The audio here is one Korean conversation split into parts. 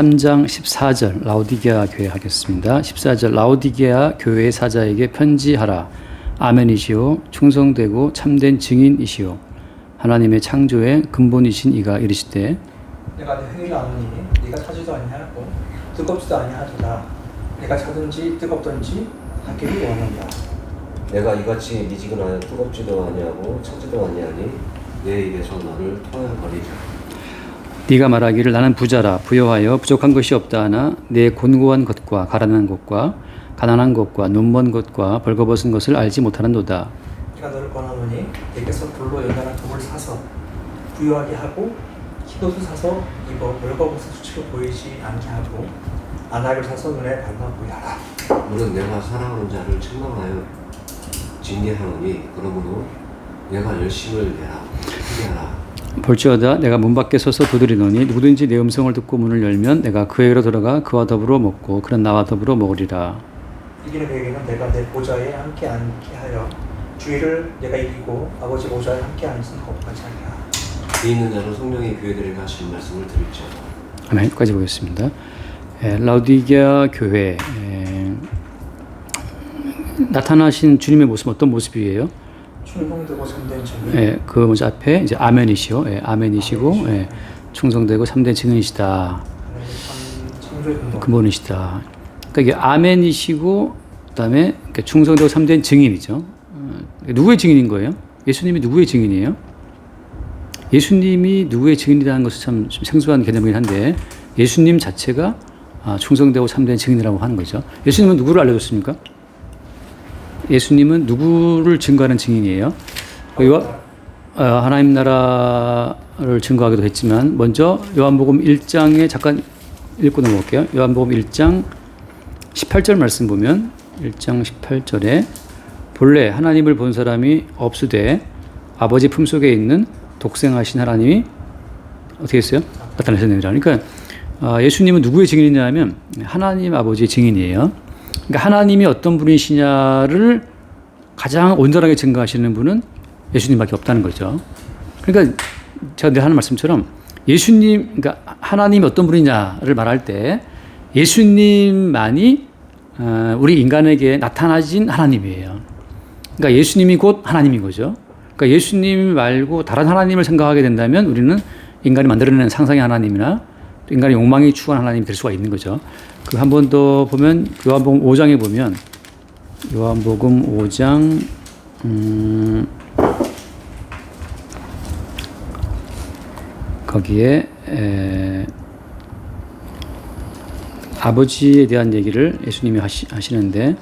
3장 14절 라오디게아 교회 하겠습니다. 14절 라오디게아 교회의 사자에게 편지하라. 아멘이시오. 충성되고 참된 증인이시오. 하나님의 창조의 근본이신 이가 이르시되 내가 내 행위를 아노니 네가 타지도 아니하고 뜨겁지도 아니하도다. 내가 차든지 뜨겁든지 하기를 원한다. 내가 이같이 미지근하여 뜨겁지도 아니하고 차지도 아니하니 내 입에서 너를 토해버리자. 네가 말하기를 나는 부자라 부여하여 부족한 것이 없다 하나 내 곤고한 것과 가난한 것과 눈먼 것과 벌거벗은 것을 알지 못하는도다. 내가 너를 권하노니 내게서 불로 연단한 금을 사서 부유하게 하고 흰옷을 사서 입어 벌거벗은 수치로 보이지 않게 하고 안악을 사서 눈에 밝아 보게 하라. 물은 내가 사랑하는 자를 책망하여 징계하노니 그러므로 내가 열심을 내라 크게 하라. 볼지어다 내가 문 밖에 서서 두드리노니 누구든지 내 음성을 듣고 문을 열면 내가 그에게로 들어가 그와 더불어 먹고 그는 나와 더불어 먹으리라. 이기는 그에게는 내가 내 보좌에 함께 앉게 하여 주의를 내가 이기고 아버지 보좌에 함께 앉은 것까지 하게 하라. 이 있는 자로 성령이 교회들에게 하신 말씀을 드릴지어다. 아멘. 여기까지 보겠습니다. 라오디게아 교회 나타나신 주님의 모습 어떤 모습이에요? 충성되고 참된 증인. 그 먼저 앞에 이제 아멘이시오. 아멘이시고 충성되고 참된 증인이시다. 창조의 근본이시다. 그러니까 이게 아멘이시고 그다음에 충성되고 참된 증인이죠. 누구의 증인인 거예요? 예수님이 누구의 증인이에요? 예수님이 누구의 증인이라는 것은 참 생소한 개념이긴 한데 예수님 자체가 충성되고 참된 증인이라고 하는 거죠. 예수님은 누구를 알려줬습니까? 예수님은 누구를 증거하는 증인이에요? 하나님 나라를 증거하기도 했지만 먼저 요한복음 1장에 잠깐 읽고 넘어갈게요. 요한복음 1장 18절 말씀 보면 1장 18절에 본래 하나님을 본 사람이 없으되 아버지 품속에 있는 독생하신 하나님이 어떻게 했어요? 나타나셨느니라. 그러니까 예수님은 누구의 증인이냐면 하나님 아버지의 증인이에요. 그러니까 하나님이 어떤 분이시냐를 가장 온전하게 증거하시는 분은 예수님밖에 없다는 거죠. 그러니까 제가 늘 하는 말씀처럼 그러니까 하나님이 어떤 분이냐를 말할 때 예수님만이 우리 인간에게 나타나진 하나님이에요. 그러니까 예수님이 곧 하나님인 거죠. 그러니까 예수님 말고 다른 하나님을 생각하게 된다면 우리는 인간이 만들어내는 상상의 하나님이나 인간의 욕망이 추구하는 하나님이 될 수가 있는 거죠. 그 한 번 더 보면 요한복음 5장에 보면 요한복음 5장 거기에 아버지에 대한 얘기를 예수님이 하시는데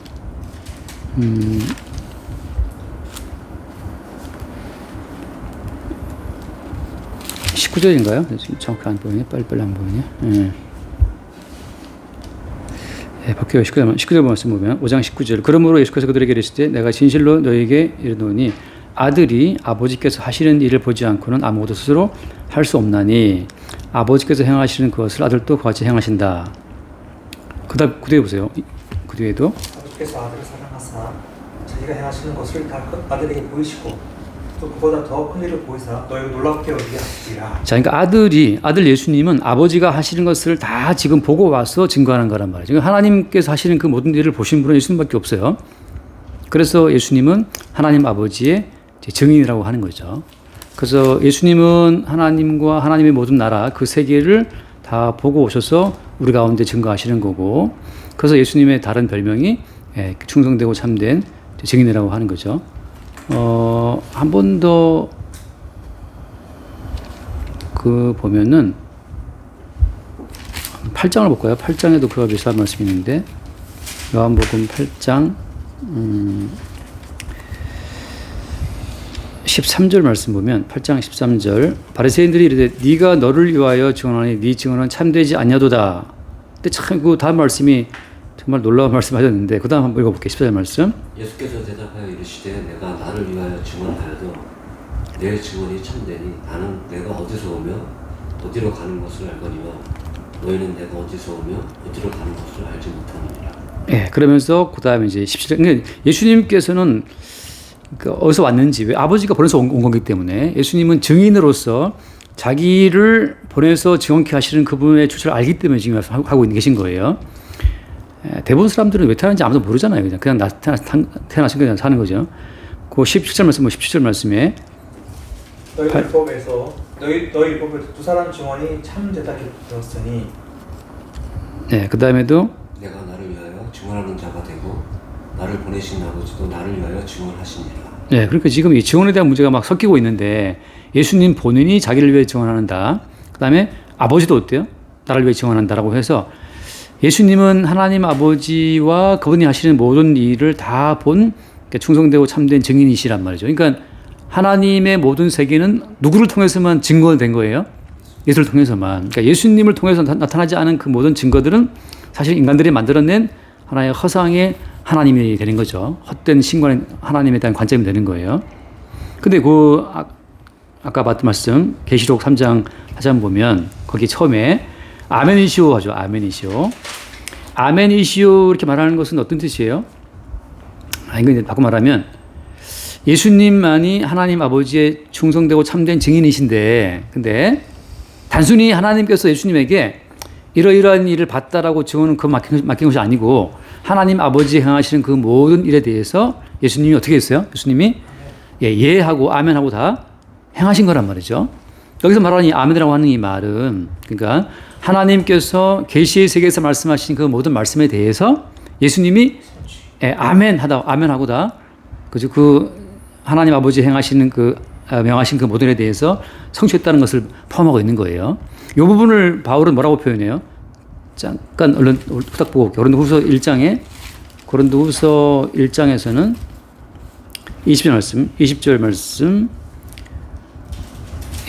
19절인가요? 정확히 안 보이네. 빨리빨리 안 보이네. 바뀌어요. 19절 말씀 보면 5장 19절 그러므로 예수께서 그들에게 이르시되 내가 진실로 너에게 이르노니 아들이 아버지께서 하시는 일을 보지 않고는 아무것도 스스로 할 수 없나니 아버지께서 행하시는 그것을 아들도 그같이 행하신다. 그 뒤에 보세요. 그 뒤에도 아버지께서 아들을 사랑하사 자기가 행하시는 것을 다 아들에게 보이시고 또 그보다 더 큰 일을 보이사 너희를 놀랍게 여기게 하시리라. 자, 그러니까 아들 예수님은 아버지가 하시는 것을 다 지금 보고 와서 증거하는 거란 말이죠. 그러니까 하나님께서 하시는 그 모든 일을 보신 분은 예수님밖에 없어요. 그래서 예수님은 하나님 아버지의 증인이라고 하는 거죠. 그래서 예수님은 하나님과 하나님의 모든 나라 그 세계를 다 보고 오셔서 우리 가운데 증거하시는 거고, 그래서 예수님의 다른 별명이 충성되고 참된 증인이라고 하는 거죠. 한 번 더 보면은 8장을 볼까요? 8장에도 그와 비슷한 말씀이 있는데 요한복음 8장 13절 말씀 보면 8장 13절 바리새인들이 이르되 네가 너를 위하여 증언하니 네 증언은 참되지 않냐도다. 근데 참 그 다음 말씀이 정말 놀라운 말씀하셨는데 그 다음 한번 읽어볼게요. 14절 말씀. 예수께서 대답하여 이르시되 내가 나를 위하여 증언하여도 내 증언이 참되니 나는 내가 어디서 오며 어디로 가는 것을 알거니와 너희는 내가 어디서 오며 어디로 가는 것을 알지 못하느니라. 그러면서 그 다음에 이제 17절 예수님께서는 어디서 왔는지 왜 아버지가 보내서 온 거기 때문에 예수님은 증인으로서 자기를 보내서 증언케 하시는 그분의 주체를 알기 때문에 지금 하고 계신 거예요. 대부분 사람들은 왜 태어난지 아무도 모르잖아요. 그냥 태어나신 그냥 사는 거죠. 그 17절 말씀, 17절 말씀에 너희 율법에서 두 사람 증언이 참되다 되었으니. 네, 그 다음에도 내가 나를 위하여 증언하는 자가 되고 나를 보내신 아버지도 나를 위하여 증언하시니라. 네, 그러니까 지금 이 증언에 대한 문제가 막 섞이고 있는데 예수님 본인이 자기를 위해 증언한다. 그 다음에 아버지도 어때요? 나를 위해 증언한다라고 해서 예수님은 하나님 아버지와 그분이 하시는 모든 일을 다 본 충성되고 참된 증인이시란 말이죠. 그러니까 하나님의 모든 세계는 누구를 통해서만 증거된 거예요? 예수를 통해서만. 그러니까 예수님을 통해서 나타나지 않은 그 모든 증거들은 사실 인간들이 만들어낸 하나의 허상의 하나님이 되는 거죠. 헛된 신관의 하나님에 대한 관점이 되는 거예요. 근데 아까 봤던 말씀 계시록 3장 다시 한번 보면 거기 처음에 아멘이시오 하죠. 아멘이시오. 아멘이시오 이렇게 말하는 것은 어떤 뜻이에요? 이거 이제 바꿔 말하면 예수님만이 하나님 아버지의 충성되고 참된 증인이신데 근데 단순히 하나님께서 예수님에게 이러이러한 일을 봤다라고 증언은 맡긴 것이 아니고 하나님 아버지 행하시는 그 모든 일에 대해서 예수님이 어떻게 했어요? 예수님이 예하고 아멘하고 다 행하신 거란 말이죠. 여기서 말하는 이 아멘이라고 하는 이 말은 그러니까 하나님께서 계시의 세계에서 말씀하신 그 모든 말씀에 대해서 예수님이 아멘하고 다 그죠? 그 하나님 아버지 행하시는 명하신 그 모든 일에 대해서 성취했다는 것을 포함하고 있는 거예요. 이 부분을 바울은 뭐라고 표현해요? 잠깐 얼른 후딱 보고 고린도후서 1장에서는 20절 말씀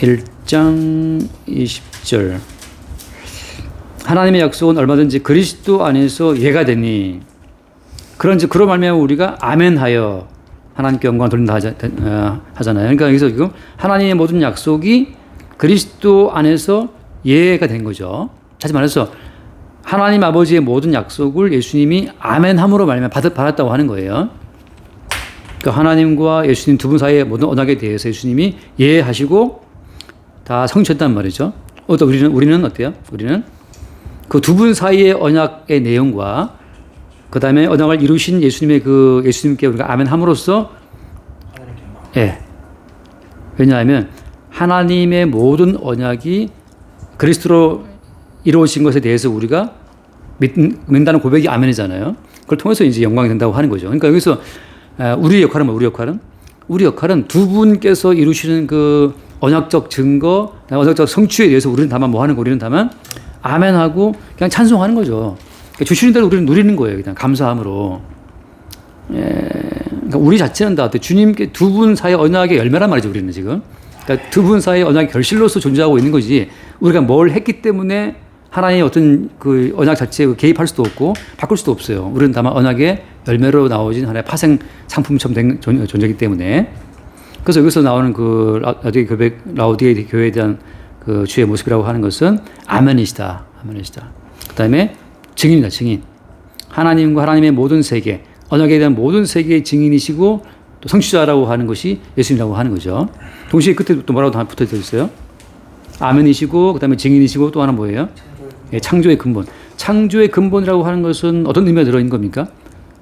1장 20절 하나님의 약속은 얼마든지 그리스도 안에서 예가 되니 그런즉 그로 말미암아 우리가 아멘하여 하나님께 영광을 돌린다 하잖아요. 그러니까 여기서 지금 하나님의 모든 약속이 그리스도 안에서 예가 된 거죠. 다시 말해서 하나님 아버지의 모든 약속을 예수님이 아멘함으로 말미암아 받았다고 하는 거예요. 그러니까 하나님과 예수님 두 분 사이의 모든 언약에 대해서 예수님이 예하시고 다 성취했단 말이죠. 또 우리는 어때요? 우리는 그 두 분 사이의 언약의 내용과 그 다음에 언약을 이루신 예수님께 우리가 아멘함으로써 왜냐하면 하나님의 모든 언약이 그리스도로 이루어진 것에 대해서 우리가 믿는다는 고백이 아멘이잖아요. 그걸 통해서 이제 영광이 된다고 하는 거죠. 그러니까 여기서 우리의 역할은 우리 역할은 두 분께서 이루시는 그 언약적 증거, 언약적 성취에 대해서 우리는 다만 뭐 하는 거? 우리는 다만 아멘하고 그냥 찬송하는 거죠. 그러니까 주시는 대로 우리는 누리는 거예요. 그냥 감사함으로. 그러니까 우리 자체는 다 주님께 두 분 사이의 언약의 열매란 말이죠. 우리는 지금. 그러니까 두 분 사이의 언약의 결실로서 존재하고 있는 거지. 우리가 뭘 했기 때문에 하나님의 어떤 그 언약 자체에 개입할 수도 없고 바꿀 수도 없어요. 우리는 다만 언약의 열매로 나오진 하나의 파생 상품처럼 된 존재이기 때문에. 그래서 여기서 나오는 그 라오디게 교회에 대한 그 주의 모습이라고 하는 것은 아멘이시다. 그 다음에 증인이다. 증인. 하나님과 하나님의 모든 세계, 언약에 대한 모든 세계의 증인이시고 또 성취자라고 하는 것이 예수님이라고 하는 거죠. 동시에 끝에 또 뭐라고 붙어 있어요? 아멘이시고 그다음에 증인이시고 또 하나 뭐예요? 창조의 근본. 창조의 근본이라고 하는 것은 어떤 의미가 들어있는 겁니까?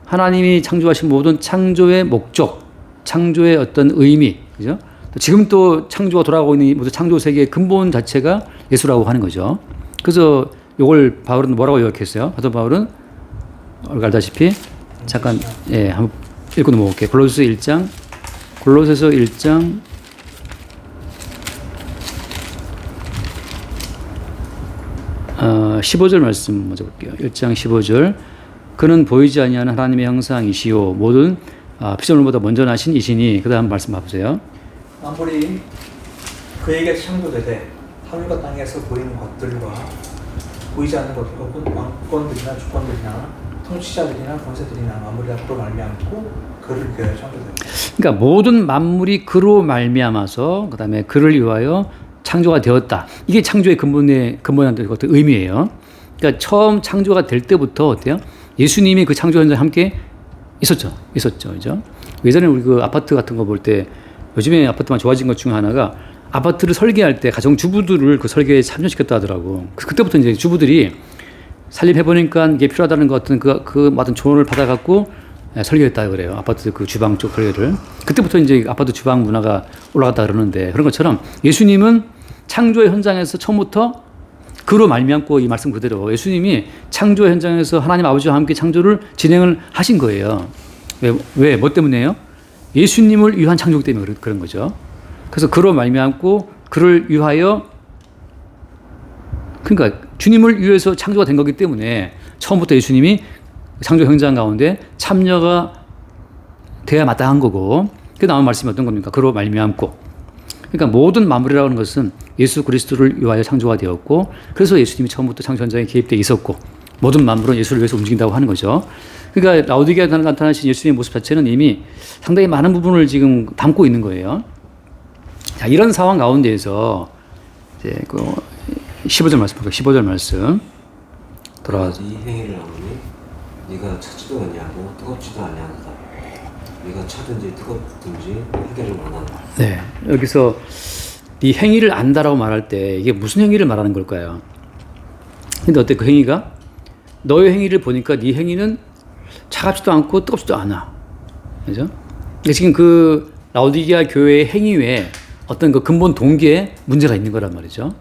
하나님이 창조하신 모든 창조의 목적, 창조의 어떤 의미, 그죠? 지금 또 창조가 돌아가고 있는 모든 창조 세계의 근본 자체가 예수라고 하는 거죠. 그래서 이걸 바울은 뭐라고 요약했어요? 사도 바울은 알다시피 잠깐 한번 읽고 넘어갈게요. 골로새서 1장 15절 말씀 먼저 볼게요. 1장 15절. 그는 보이지 아니하는 하나님의 형상이시요 모든 피조물보다 먼저 나신 이시니. 그 다음 말씀 봐보세요. 만물이 그에게 창조되되 하늘과 땅에서 보이는 것들과 보이지 않는 것들 혹은 왕권들이나 주권들이나 통치자들이나 권세들이나 만물이 다 그로 말미암고 그를 위하여 창조되었다. 그러니까 모든 만물이 그로 말미암아서 그 다음에 그를 위하여 창조가 되었다. 이게 창조의 근본한 어떤 의미예요. 그러니까 처음 창조가 될 때부터 어때요? 예수님이 그 창조 현장에 함께 있었죠. 그죠? 예전에 우리 그 아파트 같은 거 볼 때 요즘에 아파트만 좋아진 것 중에 하나가 아파트를 설계할 때 가정주부들을 그 설계에 참여시켰다 하더라고. 그때부터 이제 주부들이 살림해보니까 이게 필요하다는 것 같은 그 어떤 조언을 받아갖고 설계했다 그래요. 아파트 그 주방 쪽 설계를. 그때부터 이제 아파트 주방 문화가 올라갔다 그러는데 그런 것처럼 예수님은 창조의 현장에서 처음부터 그로 말미암고 이 말씀 그대로 예수님이 창조 현장에서 하나님 아버지와 함께 창조를 진행을 하신 거예요. 왜? 뭐 때문에요? 예수님을 위한 창조기 때문에 그런 거죠. 그래서 그로 말미암고 그를 위하여 그러니까 주님을 위해서 창조가 된 거기 때문에 처음부터 예수님이 창조 현장 가운데 참여가 돼야 마땅한 거고 그 나온 말씀이 어떤 겁니까? 그로 말미암고 그러니까 모든 만물이라고 하는 것은 예수 그리스도를 위하여 창조가 되었고 그래서 예수님이 처음부터 창조 현장에 개입되어 있었고 모든 만물은 예수를 위해서 움직인다고 하는 거죠. 그러니까 라오디게아에 나타나신 예수님의 모습 자체는 이미 상당히 많은 부분을 지금 담고 있는 거예요. 자, 이런 상황 가운데에서 이제 그 15절 말씀 볼게요. 15절 말씀 돌아와서 이 행위를 하노니 네가 찾지도 아니하고 뜨겁지도 아니하다. 네가 차든지 뜨겁든지 해결을 원한다. 네, 여기서 이 행위를 안다라고 말할 때 이게 무슨 행위를 말하는 걸까요? 근데 어때 그 행위가 너의 행위를 보니까 네 행위는 차갑지도 않고 뜨겁지도 않아. 그죠? 지금 그 라오디게아 교회의 행위 외에 어떤 그 근본 동기에 문제가 있는 거란 말이죠.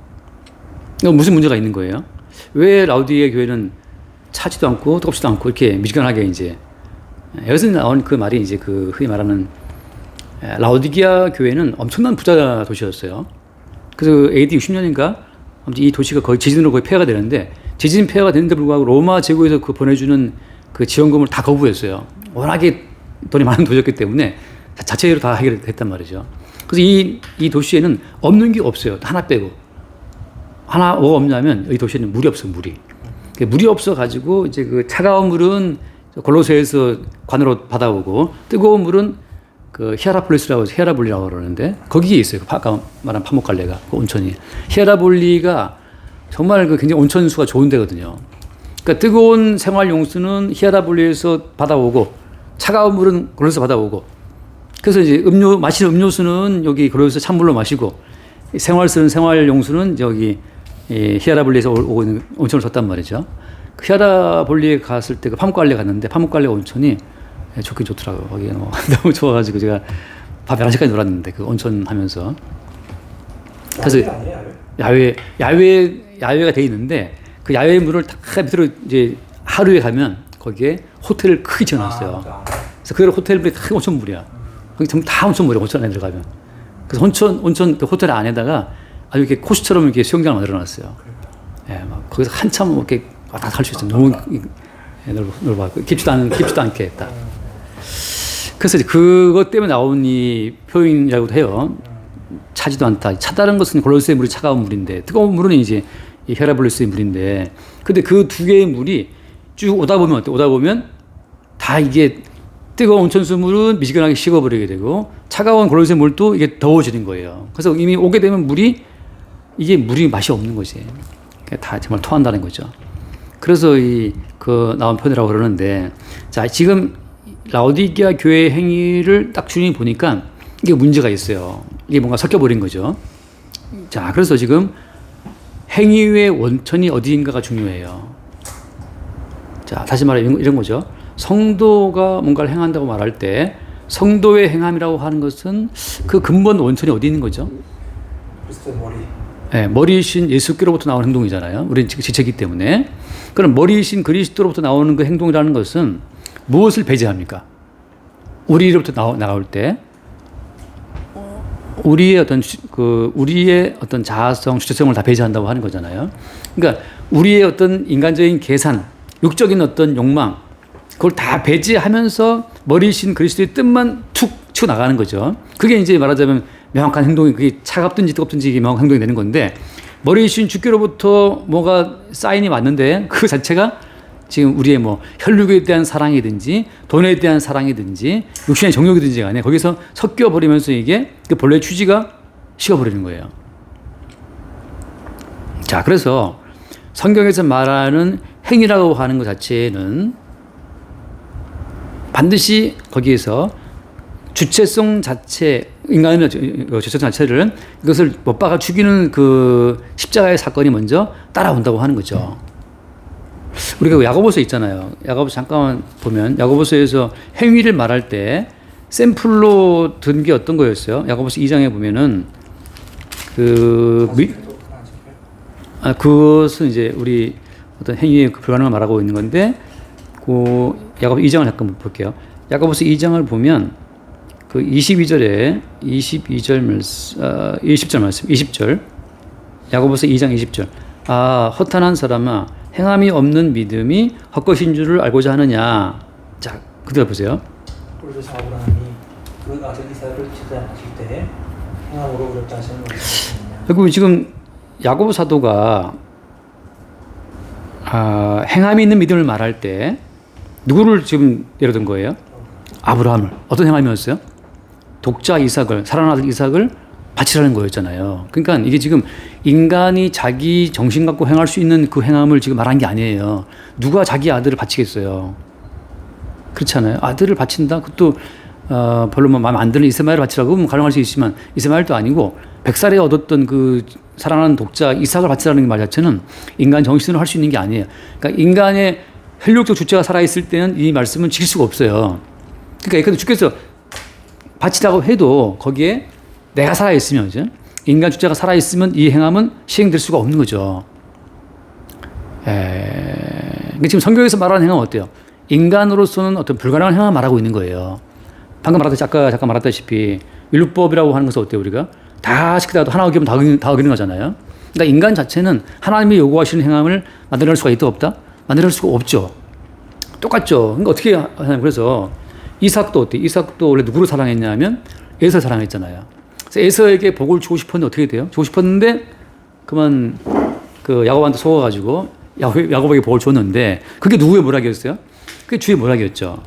무슨 문제가 있는 거예요? 왜 라오디게아 교회는 차지도 않고 뜨겁지도 않고 이렇게 미지근하게 이제 여기서 나온 그 말이 이제 그 흔히 말하는 라오디게아 교회는 엄청난 부자 도시였어요. 그래서 AD 60년인가 이 도시가 거의 지진으로 거의 폐허가 되는데 지진 폐허가 되는데 불구하고 로마 제국에서 그 보내주는 그 지원금을 다 거부했어요. 워낙에 돈이 많은 도시였기 때문에 자체로 다 해결했단 말이죠. 그래서 이 도시에는 없는 게 없어요. 하나 빼고. 하나 뭐가 없냐면 이 도시에는 물이 없어요. 물이 없어가지고 이제 그 차가운 물은 골로새에서 관으로 받아오고 뜨거운 물은 그 히에라폴리라고 그러는데 거기에 있어요. 아까 말한 파묵갈레가 그 온천이. 히에라폴리가 정말 그 굉장히 온천수가 좋은 데거든요. 그러니까 뜨거운 생활용수는 히에라폴리에서 받아오고 차가운 물은 골로새에서 받아오고 그래서 이제 마시는 음료수는 여기 골로새 찬물로 마시고 생활용수는 여기 히에라폴리에서 오고 있는 온천을 썼단 말이죠. 히에라폴리에 갔을 때 그 파묵갈레 갔는데 파묵갈레 온천이 좋긴 좋더라고요. 거기 너무 좋아가지고 제가 밤 11시까지 놀았는데 그 온천 하면서. 그래서 야외가 돼 있는데 그 야외 물을 다 밑으로 이제 하루에 가면 거기에 호텔을 크게 지어놨어요. 그래서 그대로 호텔물이 다 온천물이야. 거기 전부 다 온천물이야. 온천 안에 들어가면. 그래서 온천 그 호텔 안에다가 아주 이렇게 코스처럼 이렇게 수영장을 만들어놨어요. 예, 막 거기서 한참 이렇게 왔다 갈 수 있어요. 너무 넓어. 깊지도 않게 했다. 그래서 그것 때문에 나온 이 표현이라고도 해요. 차지도 않다. 차다른 것은 골로새 물이 차가운 물인데 뜨거운 물은 이제 이 히에라폴리스의 물인데 근데 그 두 개의 물이 쭉 오다 보면 어때? 오다 보면 다 이게 뜨거운 온천수 물은 미지근하게 식어버리게 되고 차가운 골로새 물도 이게 더워지는 거예요. 그래서 이미 오게 되면 물이 맛이 없는 거지. 다 정말 토한다는 거죠. 그래서 그 나온 편이라고 그러는데 자 지금 라오디게아 교회의 행위를 딱 주님이 보니까 이게 문제가 있어요. 이게 뭔가 섞여버린 거죠. 자 그래서 지금 행위의 원천이 어디인가가 중요해요. 자 다시 말해 이런 거죠. 성도가 뭔가를 행한다고 말할 때 성도의 행함이라고 하는 것은 그 근본 원천이 어디 있는 거죠? 그리스도의 머리. 네, 머리이신 예수께로부터 나오는 행동이잖아요. 우리는 지체이기 때문에. 그럼 머리이신 그리스도로부터 나오는 그 행동이라는 것은 무엇을 배제합니까? 우리로부터 나올 때 우리의 어떤 자아성, 주체성을 다 배제한다고 하는 거잖아요. 그러니까 우리의 어떤 인간적인 계산, 육적인 어떤 욕망, 그걸 다 배제하면서 머리이신 그리스도의 뜻만 툭 치고 나가는 거죠. 그게 이제 말하자면 명확한 행동이 그게 차갑든지 뜨겁든지 이게 명확한 행동이 되는 건데 머리이신 주께로부터 뭐가 사인이 왔는데 그 자체가 지금 우리의 뭐 혈육에 대한 사랑이든지 돈에 대한 사랑이든지 육신의 정욕이든지 간에 거기서 섞여 버리면서 이게 그 본래 취지가 식어버리는 거예요. 자, 그래서 성경에서 말하는 행위라고 하는 것 자체는 반드시 거기에서 주체성 자체, 인간의 죄성 자체를 이것을 못 박아 죽이는 그 십자가의 사건이 먼저 따라온다고 하는 거죠. 우리가 야고보서 있잖아요. 야고보서 잠깐만 보면 야고보서에서 행위를 말할 때 샘플로 든 게 어떤 거였어요? 야고보서 2장에 보면은 그것은 이제 우리 어떤 행위의 그 불가능을 말하고 있는 건데 그 야고보서 2장을 잠깐 볼게요. 야고보서 2장을 보면 그 22절 말씀 20절 야고보서 2장 20절 허탄한 사람아 행함이 없는 믿음이 헛것인 줄을 알고자 하느냐. 자, 그대로 보세요. 그래서 아브라함이 그 아들 이삭을 제사하실 때 행함으로 어렵다 하시는 것이냐. 그리고 지금 야고보 사도가 행함이 있는 믿음을 말할 때 누구를 지금 예로 든 거예요? 아브라함을. 어떤 행함이었어요? 독자 이삭을, 사랑하는 아들 이삭을 바치라는 거였잖아요. 그러니까 이게 지금 인간이 자기 정신 갖고 행할 수 있는 그 행함을 지금 말한 게 아니에요. 누가 자기 아들을 바치겠어요? 그렇잖아요. 아들을 바친다? 그것도 별로 마음에 안 드는 이스마엘을 바치라고 가능할 수 있지만 이스마엘도 아니고 100살에 얻었던 그 사랑하는 독자 이삭을 바치라는 말 자체는 인간 정신으로 할 수 있는 게 아니에요. 그러니까 인간의 혈육적 주체가 살아있을 때는 이 말씀은 지킬 수가 없어요. 그러니까 예컨대 주께서 바치라고 해도 거기에 내가 살아있으면, 그죠? 인간 주체가 살아있으면 이 행함은 시행될 수가 없는 거죠. 그러니까 지금 성경에서 말하는 행함은 어때요? 인간으로서는 어떤 불가능한 행함을 말하고 있는 거예요. 방금 아까 잠깐 말했다시피 율법이라고 하는 것은 어때요? 우리가 다 시키다가도 하나 어기면 다 어기는 거잖아요. 그러니까 인간 자체는 하나님이 요구하시는 행함을 만들어낼 수가 있다 없다? 만들어낼 수가 없죠. 똑같죠. 그러니까 어떻게 하냐면 그래서 이삭도 어때? 이삭도 원래 누구를 사랑했냐면 에서를 사랑했잖아요. 그래서 에서에게 복을 주고 싶었는데 어떻게 돼요? 주고 싶었는데 그만 그 야곱한테 속아가지고 야곱에게 복을 줬는데 그게 누구의 모락이었어요? 그게 주의 모락이었죠.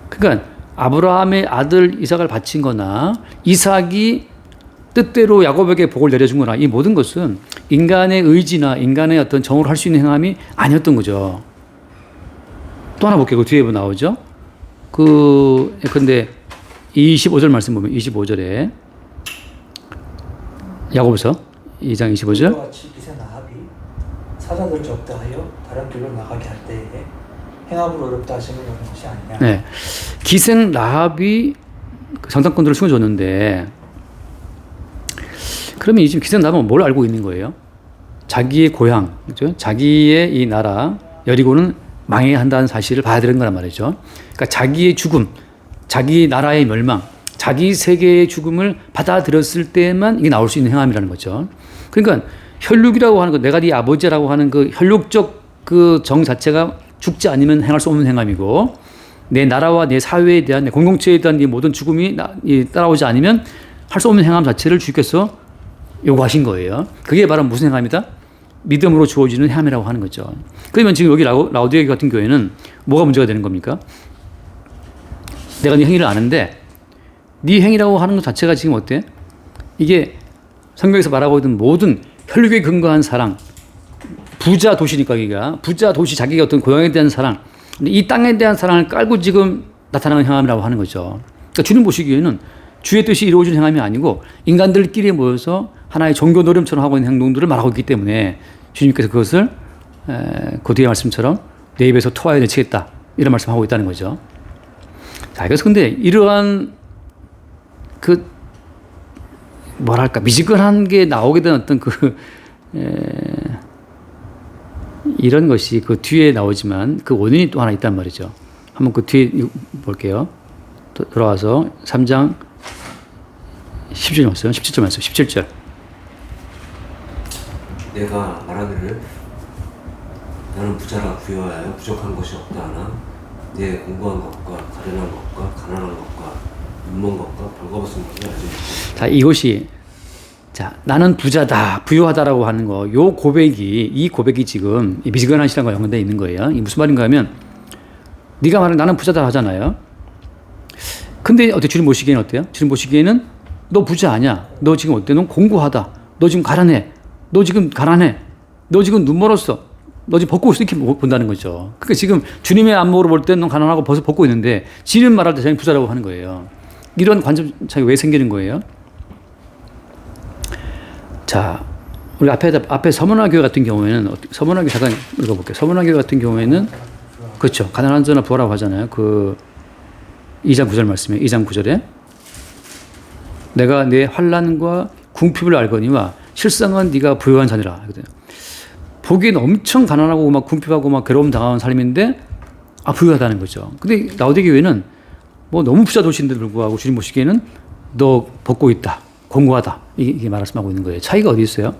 그러니까 아브라함의 아들 이삭을 바친 거나 이삭이 뜻대로 야곱에게 복을 내려준 거나 이 모든 것은 인간의 의지나 인간의 어떤 정으로 할 수 있는 행함이 아니었던 거죠. 또 하나 볼게요. 그 뒤에 나오죠. 근데 25절 말씀 보면 25절에 야고보서 2장 25절 같이 기생 나합이 사자들 접대하여 다른 길로 나가게 할 때에 행함으로 어렵다 하시는 것이 아니냐. 네. 기생 라합이 장사꾼들을 숨겨줬는데 그러면 이 지금 기생 라합은 뭘 알고 있는 거예요? 자기의 고향, 그죠? 자기의 이 나라 여리고는 망해야 한다는 사실을 봐야 되는 거란 말이죠. 그러니까 자기의 죽음, 자기 나라의 멸망, 자기 세계의 죽음을 받아들였을 때만 이게 나올 수 있는 행함이라는 거죠. 그러니까 혈육이라고 하는 거, 내가 네 아버지라고 하는 그 혈육적 그 정 자체가 죽지 않으면 행할 수 없는 행함이고 내 나라와 내 사회에 대한 내 공동체에 대한 이 모든 죽음이 따라오지 않으면 할 수 없는 행함 자체를 주께서 요구하신 거예요. 그게 바로 무슨 행함이다? 믿음으로 주어지는 행함이라고 하는 거죠. 그러면 지금 여기 라오디게 같은 교회는 뭐가 문제가 되는 겁니까? 내가 네 행위를 아는데 네 행위라고 하는 것 자체가 지금 어때? 이게 성경에서 말하고 있는 모든 혈육에 근거한 사랑, 부자 도시니까 여기가 부자 도시 자기가 어떤 고향에 대한 사랑, 근데 이 땅에 대한 사랑을 깔고 지금 나타나는 행함이라고 하는 거죠. 그러니까 주님 보시기에는 주의 뜻이 이루어지는 행함이 아니고 인간들끼리 모여서 하나의 종교 노름처럼 하고 있는 행동들을 말하고 있기 때문에 주님께서 그것을 그 뒤의 말씀처럼 내 입에서 토하여 내치겠다 이런 말씀하고 있다는 거죠. 자, 그래서 근데 이러한 그 뭐랄까 미지근한 게 나오게 된 어떤 이런 것이 그 뒤에 나오지만 그 원인이 또 하나 있단 말이죠. 한번 그 뒤에 볼게요. 돌아와서 3장 17절 말씀, 17절 말씀, 17절. 내가 말하기를 나는 부자라 부여하여 부족한 것이 없다 하나 내 공부한 것과 가련한 것과 가난한 것과 눈먼 것과 벌거벗은 것을 알지 못하고. 자, 이것이 나는 부자다, 부유하다라고 하는 거, 이 고백이 지금 이 미지근한 시간과 연관되어 있는 거예요. 이 무슨 말인가 하면 네가 말하는 나는 부자다 하잖아요. 근데 어때? 주님 보시기에는 어때요? 주님 보시기에는 너 부자 아니야. 너 지금 어때? 넌 공고하다. 너 지금 가난해. 너 지금 가난해. 너 지금 눈 멀었어. 너 지금 벗고 있어. 이렇게 본다는 거죠. 그러니까 지금 주님의 안목으로 볼 때는 넌 가난하고 벗고 있는데 지는 말할 때 자기는 부자라고 하는 거예요. 이런 관점 차이가 왜 생기는 거예요? 자, 우리 앞에 서문화 교회 같은 경우에는 서문화 교회 잠깐 읽어볼게요. 서문화 교회 같은 경우에는 그렇죠. 가난한 자나 부하라고 하잖아요. 그 2장 9절 말씀에 2장 9절에 내가 내 환난과 궁핍을 알거니와 실상은 네가 부유한 자니라 하거든요. 보기에는 엄청 가난하고 막 궁핍하고 막 괴로움 당하는 삶인데 부유하다는 거죠. 근데 라오디 교회는 뭐 너무 부자 도시인데도 불구하고 주님 보시기에는 너 벗고 있다, 공고하다 이게 말씀하고 있는 거예요. 차이가 어디 있어요?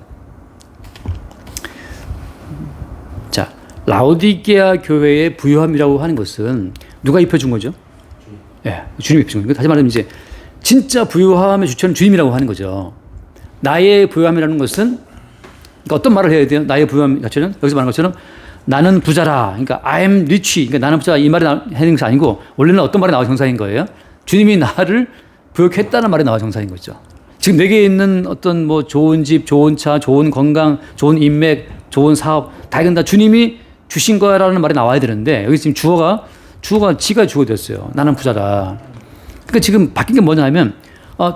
자, 라오디게아 교회의 부유함이라고 하는 것은 누가 입혀준 거죠? 예, 주님이 입혀준 거예요. 다시 말하면 이제 진짜 부유함의 주체는 주님이라고 하는 거죠. 나의 부유함이라는 것은 그러니까 어떤 말을 해야 돼요? 나의 부유함 자체는 여기서 말하는 것처럼 나는 부자라. 그러니까 I'm rich. 그러니까 나는 부자 이 말이 하는 것이 아니고 원래는 어떤 말이 나와 정사인 거예요? 주님이 나를 부유케 했다는 말이 나와 정사인 거죠. 지금 내게 있는 어떤 뭐 좋은 집, 좋은 차, 좋은 건강, 좋은 인맥, 좋은 사업 다 이건 다 주님이 주신 거라는 말이 나와야 되는데 여기 지금 주어가 지가 주어 됐어요. 나는 부자다. 그러니까 지금 바뀐 게 뭐냐면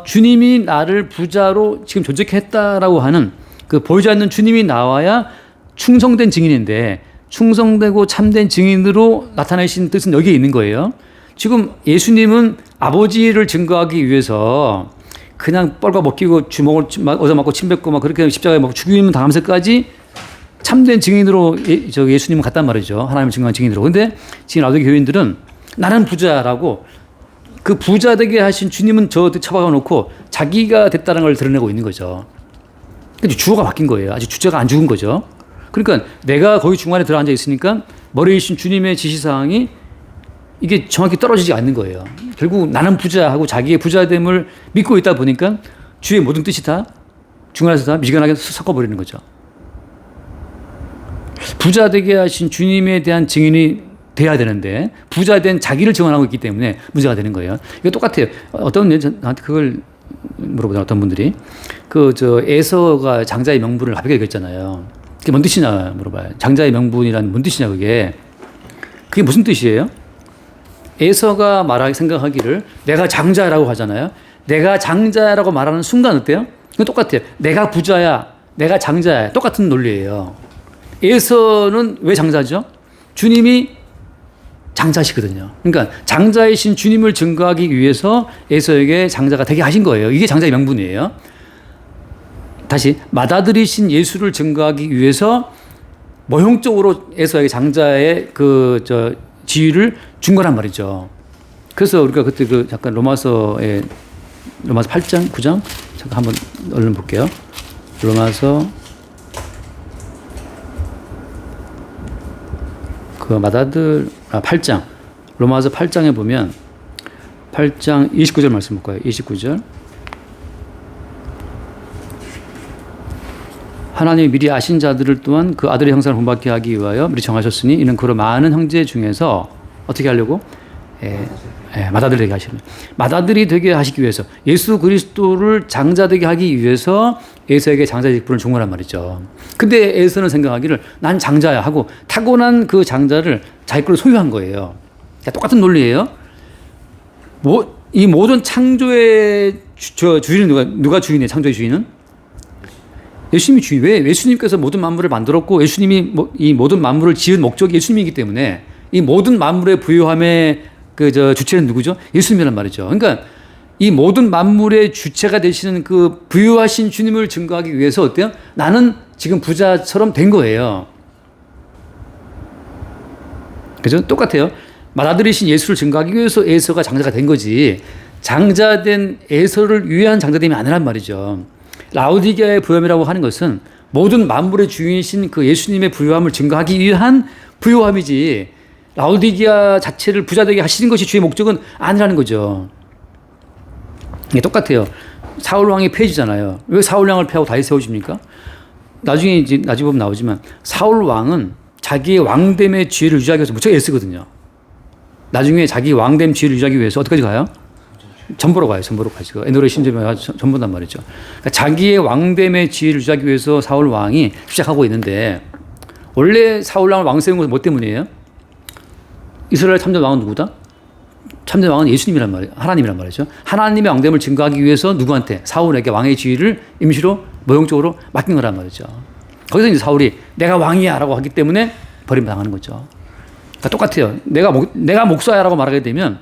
주님이 나를 부자로 지금 존재케 했다라고 하는 그 보이지 않는 주님이 나와야 충성된 증인인데 충성되고 참된 증인으로 나타내신 뜻은 여기에 있는 거예요. 지금 예수님은 아버지를 증거하기 위해서 그냥 뻘과 벗기고 주먹을 얻어맞고 침 뱉고 막 그렇게 십자가에 막 죽임 당하면서까지 참된 증인으로 예수님은 갔단 말이죠. 하나님을 증거한 증인으로. 근데 지금 라오디게아 교인들은 나는 부자라고 그 부자 되게 하신 주님은 저 처박아 놓고 자기가 됐다는 걸 드러내고 있는 거죠. 근데 주어가 바뀐 거예요. 아직 주제가 안 죽은 거죠. 그러니까 내가 거기 중간에 들어앉아 있으니까 머리에 있신 주님의 지시사항이 이게 정확히 떨어지지 않는 거예요. 결국 나는 부자하고 자기의 부자됨을 믿고 있다 보니까 주의 모든 뜻이 다 중간에서 다 미지근하게 섞어버리는 거죠. 부자 되게 하신 주님에 대한 증인이 돼야 되는데 부자된 자기를 증언하고 있기 때문에 문제가 되는 거예요. 이거 똑같아요. 어떤 분들이 나한테 그걸 물어보잖아요. 어떤 분들이 에서가 장자의 명분을 가볍게 얘기했잖아요. 그게 뭔 뜻이냐 물어봐요. 장자의 명분이란 뭔 뜻이냐 그게 무슨 뜻이에요? 에서가 생각하기를 내가 장자라고 하잖아요. 내가 장자라고 말하는 순간 어때요? 그건 똑같아요. 내가 부자야, 내가 장자야. 똑같은 논리예요. 에서는 왜 장자죠? 주님이 장자시거든요. 그러니까 장자이신 주님을 증거하기 위해서 에서에게 장자가 되게 하신 거예요. 이게 장자의 명분이에요. 다시 맏아들이신 예수를 증거하기 위해서 모형적으로 에서에게 장자의 지위를 준 거란 말이죠. 그래서 우리가 그때 잠깐 로마서 8장, 9장 잠깐 한번 얼른 볼게요. 로마서 맏아들 8장 로마서 8장에 보면 8장 29절 말씀 볼까요? 29절 하나님이 미리 아신 자들을 또한 그 아들의 형상을 본받게 하기 위하여 미리 정하셨으니 이는 그로 많은 형제 중에서 어떻게 하려고? 맏아들 되게 하시는 맏아들이 되게 하시기 위해서 예수 그리스도를 장자 되게 하기 위해서 에서에게 장자의 직분을 준 거란 말이죠. 근데 에서는 생각하기를 난 장자야 하고 타고난 그 장자를 자기 걸로 소유한 거예요. 그러니까 똑같은 논리예요. 이 모든 창조의 주인은 누가 주인이에요? 창조의 주인은? 예수님이 주인. 왜? 예수님께서 모든 만물을 만들었고 예수님이 이 모든 만물을 지은 목적이 예수님이기 때문에 이 모든 만물의 부유함의 주체는 누구죠? 예수님이란 말이죠. 그러니까 이 모든 만물의 주체가 되시는 그 부유하신 주님을 증거하기 위해서 어때요? 나는 지금 부자처럼 된 거예요. 그죠? 똑같아요. 맏아들이신 예수를 증거하기 위해서 에서가 장자가 된 거지. 장자된 에서를 위한 장자됨이 아니란 말이죠. 라오디게아의 부유함이라고 하는 것은 모든 만물의 주인이신 그 예수님의 부유함을 증거하기 위한 부유함이지 라오디게아 자체를 부자되게 하시는 것이 주의 목적은 아니라는 거죠. 이게 똑같아요. 사울 왕이 폐해지잖아요. 왜 사울 왕을 폐하고 다윗 세워집니까? 나중에 보면 나오지만 사울 왕은 자기의 왕됨의 지위를 유지하기 위해서 무척 애쓰거든요. 나중에 자기 왕됨 지위를 유지하기 위해서 어디까지 가요? 전보로 가요. 전보로 가시고 에노의 신점에 전보단 말이죠. 그러니까 자기의 왕됨의 지위를 유지하기 위해서 사울 왕이 시작하고 있는데 원래 사울 왕을 왕 세운 것은 뭐 때문이에요? 이스라엘 3대 왕은 누구다? 참된 왕은 예수님이란 말이에요. 하나님이란 말이죠. 하나님의 왕됨을 증거하기 위해서 누구한테? 사울에게 왕의 지위를 임시로 모형적으로 맡긴 거란 말이죠. 거기서 이제 사울이 내가 왕이야라고 하기 때문에 버림당하는 거죠. 그러니까 똑같아요. 내가 목사야라고 말하게 되면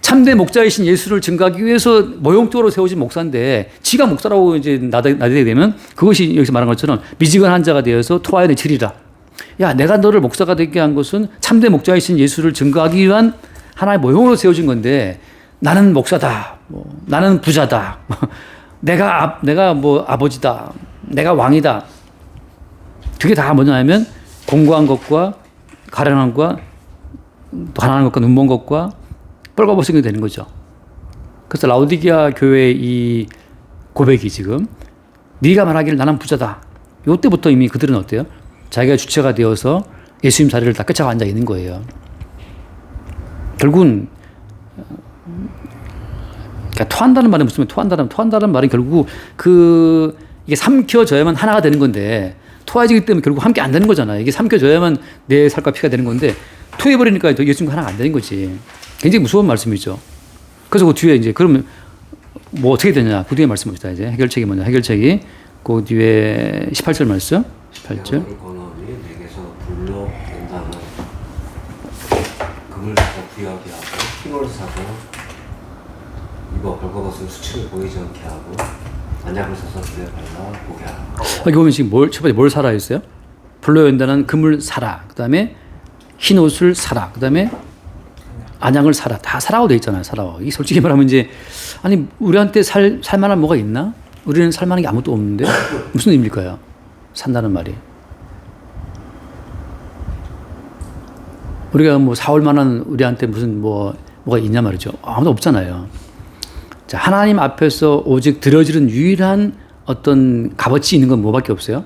참된 목자이신 예수를 증거하기 위해서 모형적으로 세워진 목사인데 지가 목사라고 이제 나대게 되면 그것이 여기서 말한 것처럼 미지근한 자가 되어서 토하여 내치리라. 야, 내가 너를 목사가 되게 한 것은 참된 목자이신 예수를 증거하기 위한 하나의 모형으로 세워진 건데 나는 목사다. 나는 부자다. 내가 뭐 아버지다. 내가 왕이다. 그게 다 뭐냐면 공고한 것과 가련한 것과 가난한 것과 눈먼 것과 뻘거벗은 게 되는 거죠. 그래서 라오디게아 교회의 이 고백이 지금 네가 말하기를 나는 부자다. 이때부터 이미 그들은 어때요? 자기가 주체가 되어서 예수님 자리를 다 끄차고 앉아 있는 거예요. 결국은 그러니까 토한다는 말은 무슨 토한다는 말은 결국 이게 삼켜져야만 하나가 되는 건데 토해지기 때문에 결국 함께 안 되는 거잖아요. 이게 삼켜져야만 내 살과 피가 되는 건데 토해버리니까 예수님과 하나가 안 되는 거지. 굉장히 무서운 말씀이죠. 그래서 그 뒤에 이제 그러면 뭐 어떻게 되냐. 그 뒤에 말씀 봅시다. 이제 해결책이 뭐냐. 해결책이 그 뒤에 18절 말씀. 18절. 내게서 불러낸다는 금을 사서 부여하게 하고 흰옷을 사서 입어 벌거벗은 수치를 보이지 않게 하고 안약을 사서 눈에 발라 보게 하고. 여기 보면 지금 첫 번째 뭘 사라 했어요? 불러낸다는 금을 사라. 그 다음에 흰 옷을 사라. 그 다음에 안양을 사라. 다 사라고 돼 있잖아요. 사라고. 이 솔직히 말하면 이제 아니 우리한테 살만한 뭐가 있나? 우리는 살만한 게 아무것도 없는데 무슨 의미일까요? 산다는 말이. 우리가 뭐 사올 만한 우리한테 무슨 뭐가 있냐 말이죠. 아무도 없잖아요. 자, 하나님 앞에서 오직 드려지는 유일한 어떤 값어치 있는 건 뭐밖에 없어요?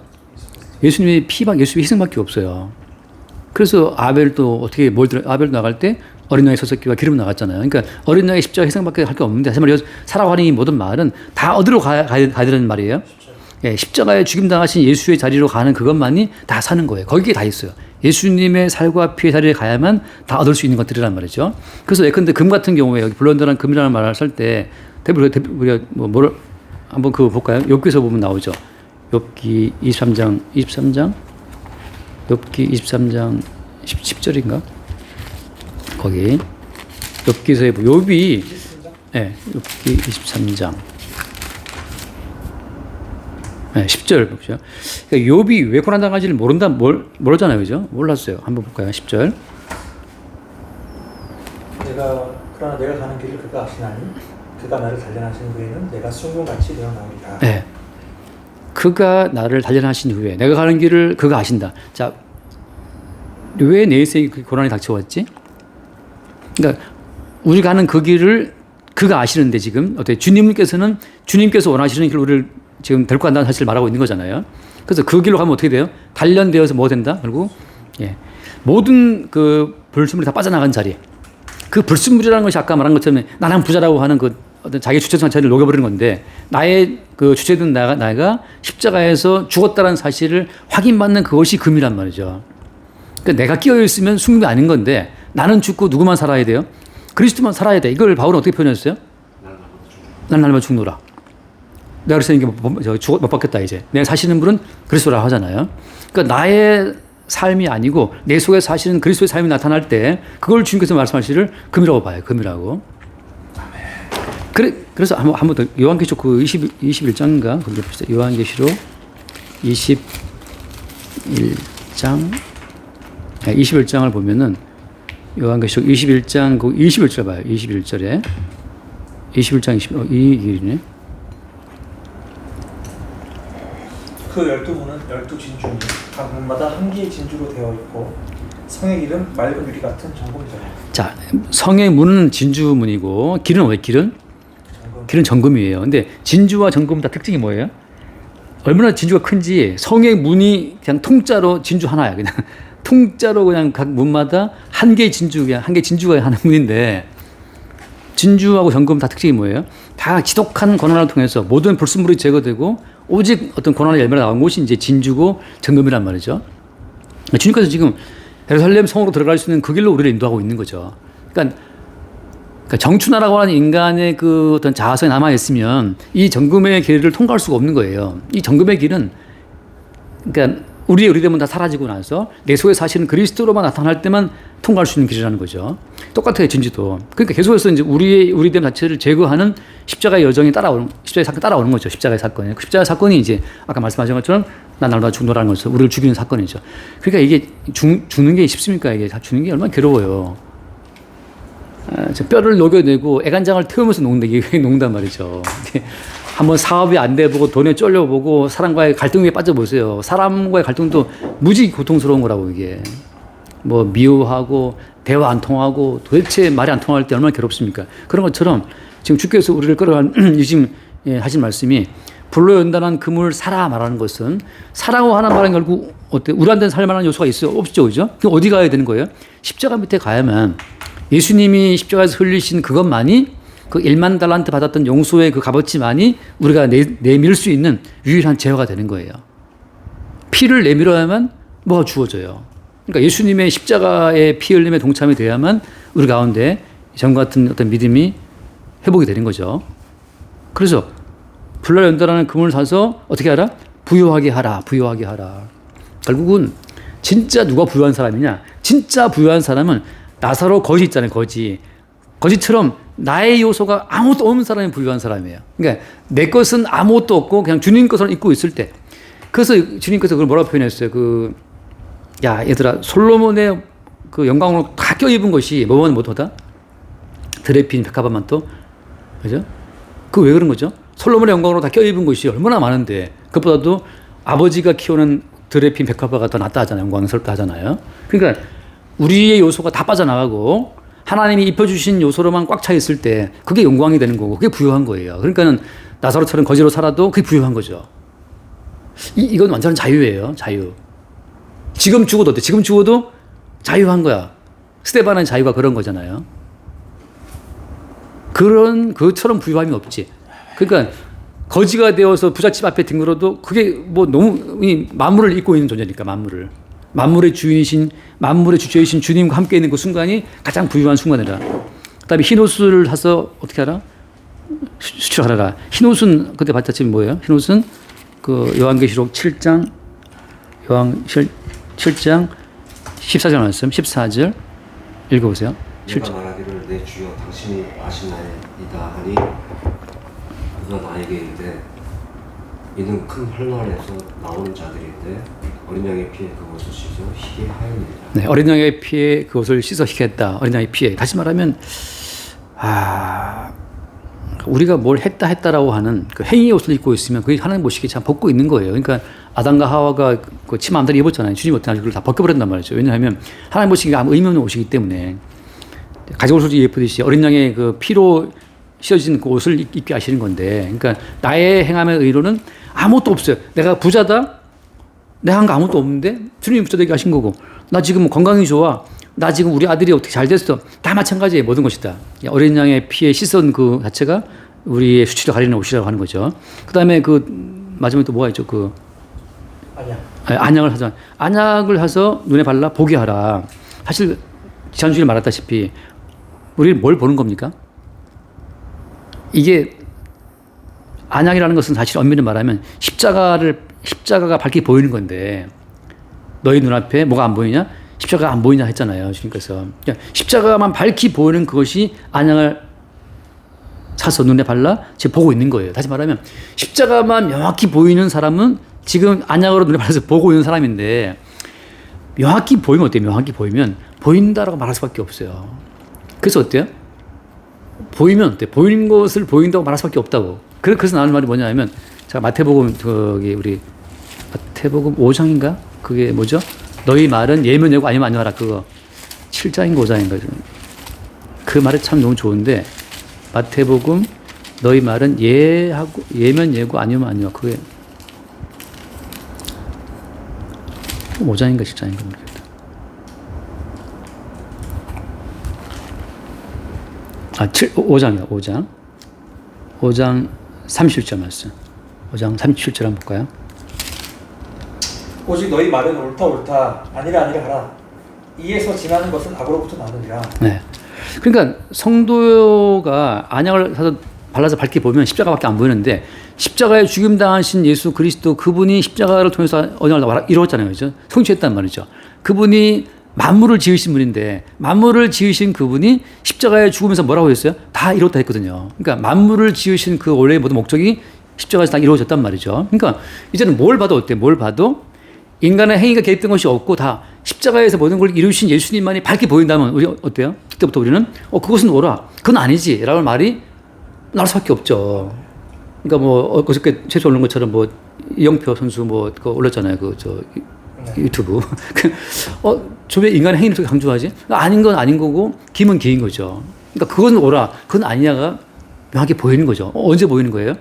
예수님의 예수님의 희생밖에 없어요. 그래서 아벨도 어떻게 아벨도 나갈 때 어린 양의 서석기와 기름 나갔잖아요. 그러니까 어린 양의 십자가 희생밖에 할 게 없는데 사실 말이요 사라고 하는 이 모든 말은 다 어디로 가야 되는 말이에요? 예, 십자가에 죽임 당하신 예수의 자리로 가는 그것만이 다 사는 거예요. 거기에 다 있어요. 예수님의 살과 피의 자리에 가야만 다 얻을 수 있는 것들이란 말이죠. 그래서 예컨대 금 같은 경우에 여기 불런다는 금이라는 말을 쓸 때 우리가 뭐를 한번 그거 볼까요? 욥기에서 보면 나오죠. 욥기 23장 욥기 23장 10절인가? 거기 욥기서의 욥이 네, 욥기 23장 10절 봅시다. 그러니까 욥이 왜 고난 당하지를 모르잖아요, 그죠? 몰랐어요. 한번 볼까요? 10절. 그러나 내가 가는 길을 그가 아시나니 그가 나를 단련하신 후에는 내가 숭늉같이 되어나오리라. 네. 그가 나를 단련하신 후에 내가 가는 길을 그가 아신다. 자, 왜 내 인생에 그 고난이 닥쳐왔지? 그러니까 우리가 가는 그 길을 그가 아시는데 지금 어때? 주님께서 원하시는 길을 우리를 지금 데리고 간다는 사실을 말하고 있는 거잖아요. 그래서 그 길로 가면 어떻게 돼요? 단련되어서 뭐 된다? 결국 모든 그 불순물이 다 빠져나간 자리. 그 불순물이라는 것이 아까 말한 것처럼 나는 부자라고 하는 그 어떤 자기 주체성 자체를 녹여버리는 건데 나의 그 주체된 나가 십자가에서 죽었다는 사실을 확인받는 그것이 금이란 말이죠. 그러니까 내가 끼어 있으면 숙명이 아닌 건데 나는 죽고 누구만 살아야 돼요? 그리스도만 살아야 돼. 이걸 바울은 어떻게 표현했어요? 난 날마다 죽노라. 내가 그래서 이게 못 받겠다 이제. 내가 사시는 분은 그리스도라고 하잖아요. 그러니까 나의 삶이 아니고 내 속에 사시는 그리스도의 삶이 나타날 때 그걸 주님께서 말씀하시기를 금이라고 봐요. 금이라고. 그래서 한 번 더 요한계시록 그 21장인가 거기 봅시다. 요한계시록 21장을 보면은 요한계시록 21장 그 21절 봐요. 21절에 21장 이 길이네. 그 12문은 12진주니 각 문마다 한 개의 진주로 되어 있고 성의 길은 맑은 유리 같은 정금이더라. 자, 성의 문은 진주문이고 길은 왜 길은? 길은 정금이에요. 근데 진주와 정금 다 특징이 뭐예요? 얼마나 진주가 큰지 성의 문이 그냥 통짜로 진주 하나야. 그냥 통짜로 그냥 각 문마다 한 개의 진주, 그냥 한 개의 진주가 하는 문인데 진주하고 정금 다 특징이 뭐예요? 다 지독한 고난을 통해서 모든 불순물이 제거되고 오직 어떤 고난의 열매가 나온 곳이 이제 진주고 정금이란 말이죠. 주님께서 지금 예루살렘 성으로 들어갈 수 있는 그 길로 우리를 인도하고 있는 거죠. 그러니까 그러니까 정춘하라고 하는 인간의 그 어떤 자아성이 남아 있으면 이 정금의 길을 통과할 수가 없는 거예요. 이 정금의 길은 그러니까 우리의 의리됨은 다 사라지고 나서 내 속에 사실은 그리스도로만 나타날 때만 통과할 수 있는 길이라는 거죠. 똑같아요, 진지도. 그러니까 계속해서 이제 우리의 의리됨 자체를 제거하는 십자가의 여정이 십자가의 사건이 따라오는 거죠. 십자가의 사건이. 그 십자가의 사건이 이제 아까 말씀하신 것처럼 난 날마다 죽노라는 것을 우리를 죽이는 사건이죠. 그러니까 이게 죽는 게 쉽습니까? 이게 죽는 게 얼마나 괴로워요. 뼈를 녹여내고 애간장을 태우면서 녹는다. 이게 녹는단 말이죠. 한번 사업이 안 돼보고 돈에 쫄려보고 사람과의 갈등에 빠져보세요. 사람과의 갈등도 무지 고통스러운 거라고 이게. 뭐 미워하고 대화 안 통하고 도대체 말이 안 통할 때 얼마나 괴롭습니까? 그런 것처럼 지금 주께서 우리를 끌어간 지금 하신 말씀이 불로 연단한 금을 사라 말하는 것은 사라고 하는 말은 결국 어때? 우리한테는 살만한 요소가 있어요? 없죠, 그죠? 그럼 어디 가야 되는 거예요? 십자가 밑에 가야만 예수님이 십자가에서 흘리신 그것만이 그 1만 달란트 받았던 용서의 그 값어치만이 우리가 내밀 수 있는 유일한 제어가 되는 거예요. 피를 내밀어야만 뭐가 주어져요. 그러니까 예수님의 십자가의 피 흘림에 동참이 돼야만 우리 가운데 전 같은 어떤 믿음이 회복이 되는 거죠. 그래서 불로 연단하는 금을 사서 어떻게 하라? 부유하게 하라. 부유하게 하라. 결국은 진짜 누가 부유한 사람이냐? 진짜 부유한 사람은 나사로 거지 있잖아요. 거지처럼 나의 요소가 아무것도 없는 사람이 부유한 사람이에요. 그러니까 내 것은 아무것도 없고 그냥 주님 것을 입고 있을 때. 그래서 주님께서 그걸 뭐라고 표현했어요? 야, 얘들아, 솔로몬의 그 영광으로 다 껴입은 것이 뭐만 못하다? 드레핀 백합화만 또, 그죠? 그 왜 그런 거죠? 솔로몬의 영광으로 다 껴입은 것이 얼마나 많은데, 그것보다도 아버지가 키우는 드레핀 백합화가 더 낫다 하잖아요. 영광스럽다 하잖아요. 그러니까 우리의 요소가 다 빠져나가고 하나님이 입혀주신 요소로만 꽉 차 있을 때 그게 영광이 되는 거고 그게 부유한 거예요. 그러니까는 나사로처럼 거지로 살아도 그게 부유한 거죠. 이건 완전한 자유예요. 자유. 지금 죽어도 어때? 지금 죽어도 자유한 거야. 스테반의 자유가 그런 거잖아요. 그처럼 부유함이 없지. 그러니까 거지가 되어서 부잣집 앞에 뒹굴어도 그게 뭐 너무 만물을 잇고 있는 존재니까 만물을. 만물의 주인이신, 만물의 주체이신 주님과 함께 있는 그 순간이 가장 부유한 순간이라. 그 다음에 흰 옷을 사서 어떻게 하라? 수출하라. 흰 옷은 그때 봤자 뭐예요? 흰 옷은 그 요한계시록 7장 14절 말씀, 14절 읽어보세요. 내가 말하기를 내 주여 당신이 아시나이다 하니 그가 나에게 이르되 이는 큰 환난에서 나오는 자들인데 어린 양의 피에 그것을 씻어 희게 하였느니라. 네, 어린 양의 피에 그것을 씻어 희게 했다. 어린 양의 피에. 다시 말하면 우리가 뭘 했다라고 하는 그 행위의 옷을 입고 있으면 그게 하나님 보시기에 참 벗고 있는 거예요. 그러니까 아담과 하와가 그 치마 암다리 입었잖아요. 주님 어떤 그걸 다 벗겨버렸단 말이죠. 왜냐하면 하나님 보시기에 아무 의미 없는 옷이기 때문에 가죽 옷을 입듯이 어린 양의 그 피로 씌어진 그 옷을 입게 하시는 건데, 그러니까 나의 행함의 의로는 아무것도 없어요. 내가 부자다? 내가 한 거 아무것도 없는데 주님이 부자 되게 하신 거고, 나 지금 건강이 좋아. 나 지금 우리 아들이 어떻게 잘 됐어. 다 마찬가지예요. 모든 것이다. 어린 양의 피에 씻은 그 자체가 우리의 수치를 가리는 옷이라고 하는 거죠. 그 다음에 그 마지막에 또 뭐가 있죠? 안약을 하자. 안약을 해서 눈에 발라 보게 하라. 사실 지난주에 말했다시피 우리는 뭘 보는 겁니까? 이게 안약이라는 것은 사실 엄밀히 말하면 십자가가 밝게 보이는 건데, 너희 눈앞에 뭐가 안 보이냐? 십자가가 안 보이냐 했잖아요. 주님께서. 그러니까 십자가만 밝히 보이는 그것이 안약을 사서 눈에 발라 지금 보고 있는 거예요. 다시 말하면 십자가만 명확히 보이는 사람은 지금 안약으로 눈에 발라서 보고 있는 사람인데, 명확히 보이면 어때요? 명확히 보이면 보인다라고 말할 수밖에 없어요. 그래서 어때요? 보이면 어때? 보이는 것을 보인다고 말할 수밖에 없다고. 그래서 나오는 말이 뭐냐면, 제가 마태복음 우리 마태복음 5장인가? 그게 뭐죠? 너희 말은 예면 예고 아니면 아니하라. 그거 7장인가 5장인가. 그 말이 참 너무 좋은데, 마태복음 너희 말은 예면 예고 아니면 아니하. 그게 5장인가 7장인가 모르겠다. 아, 5장이다. 5장 37절 말씀. 5장 37절 한번 볼까요? 오직 너희 말은 옳다 아니라 하라. 이에서 지나는 것은 악으로부터 나느니라. 네. 그러니까 성도가 안약을 사서 발라서 밝게 보면 십자가밖에 안 보이는데 십자가에 죽임 당하신 예수 그리스도 그분이 십자가를 통해서 언약을 이루었잖아요. 그죠? 성취했단 말이죠. 그분이 만물을 지으신 분인데 만물을 지으신 그분이 십자가에 죽으면서 뭐라고 했어요? 다 이뤘다 했거든요. 그러니까 만물을 지으신 그 원래의 모든 목적이 십자가에서 다 이루어졌단 말이죠. 그러니까 이제는 뭘 봐도 어때? 뭘 봐도 인간의 행위가 개입된 것이 없고 다 십자가에서 모든 걸 이루신 예수님만이 밝게 보인다면 우리 어때요? 그때부터 우리는 그것은 오라. 그건 아니지. 라는 말이 나올 수밖에 없죠. 그러니까 뭐 어저께 최초 올린 것처럼 뭐 이영표 선수 뭐 그거 올렸잖아요. 유튜브. 저 왜 인간의 행위를 그렇게 강조하지? 아닌 건 아닌 거고 김은 기인 거죠. 그러니까 그건 오라. 그건 아니냐가 명확히 보이는 거죠. 언제 보이는 거예요?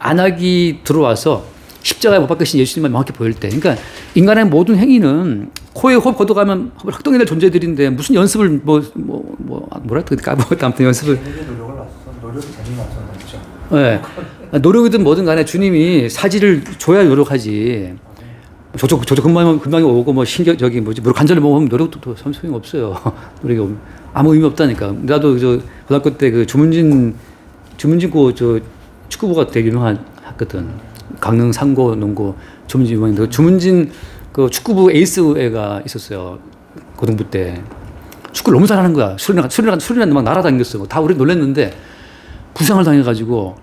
안악이 들어와서 십자가에 못 박히신 예수님만 명확히 보일 때. 그러니까 인간의 모든 행위는 코에 호흡 걷어가면 학동이 될 존재들인데 무슨 연습을 뭐라 까먹었다. 아무튼 연습을. 노력이 재미가 없었죠. 네. 노력이든 뭐든 간에 주님이 사지를 줘야 노력하지. 저쪽 금방이 오고 뭐 관절을 먹으면 노력도 소용이 없어요. 노력이 아무 의미 없다니까. 나도 고등학교 때 주문진 축구부가 되게 유명했거든. 강릉 상고 농구 주문진 유명한데 주문진 그 축구부 에이스 애가 있었어요. 고등부 때 축구를 너무 잘하는 거야. 수련회 막 날아다녔어. 다 우리 놀랬는데 부상을 당해가지고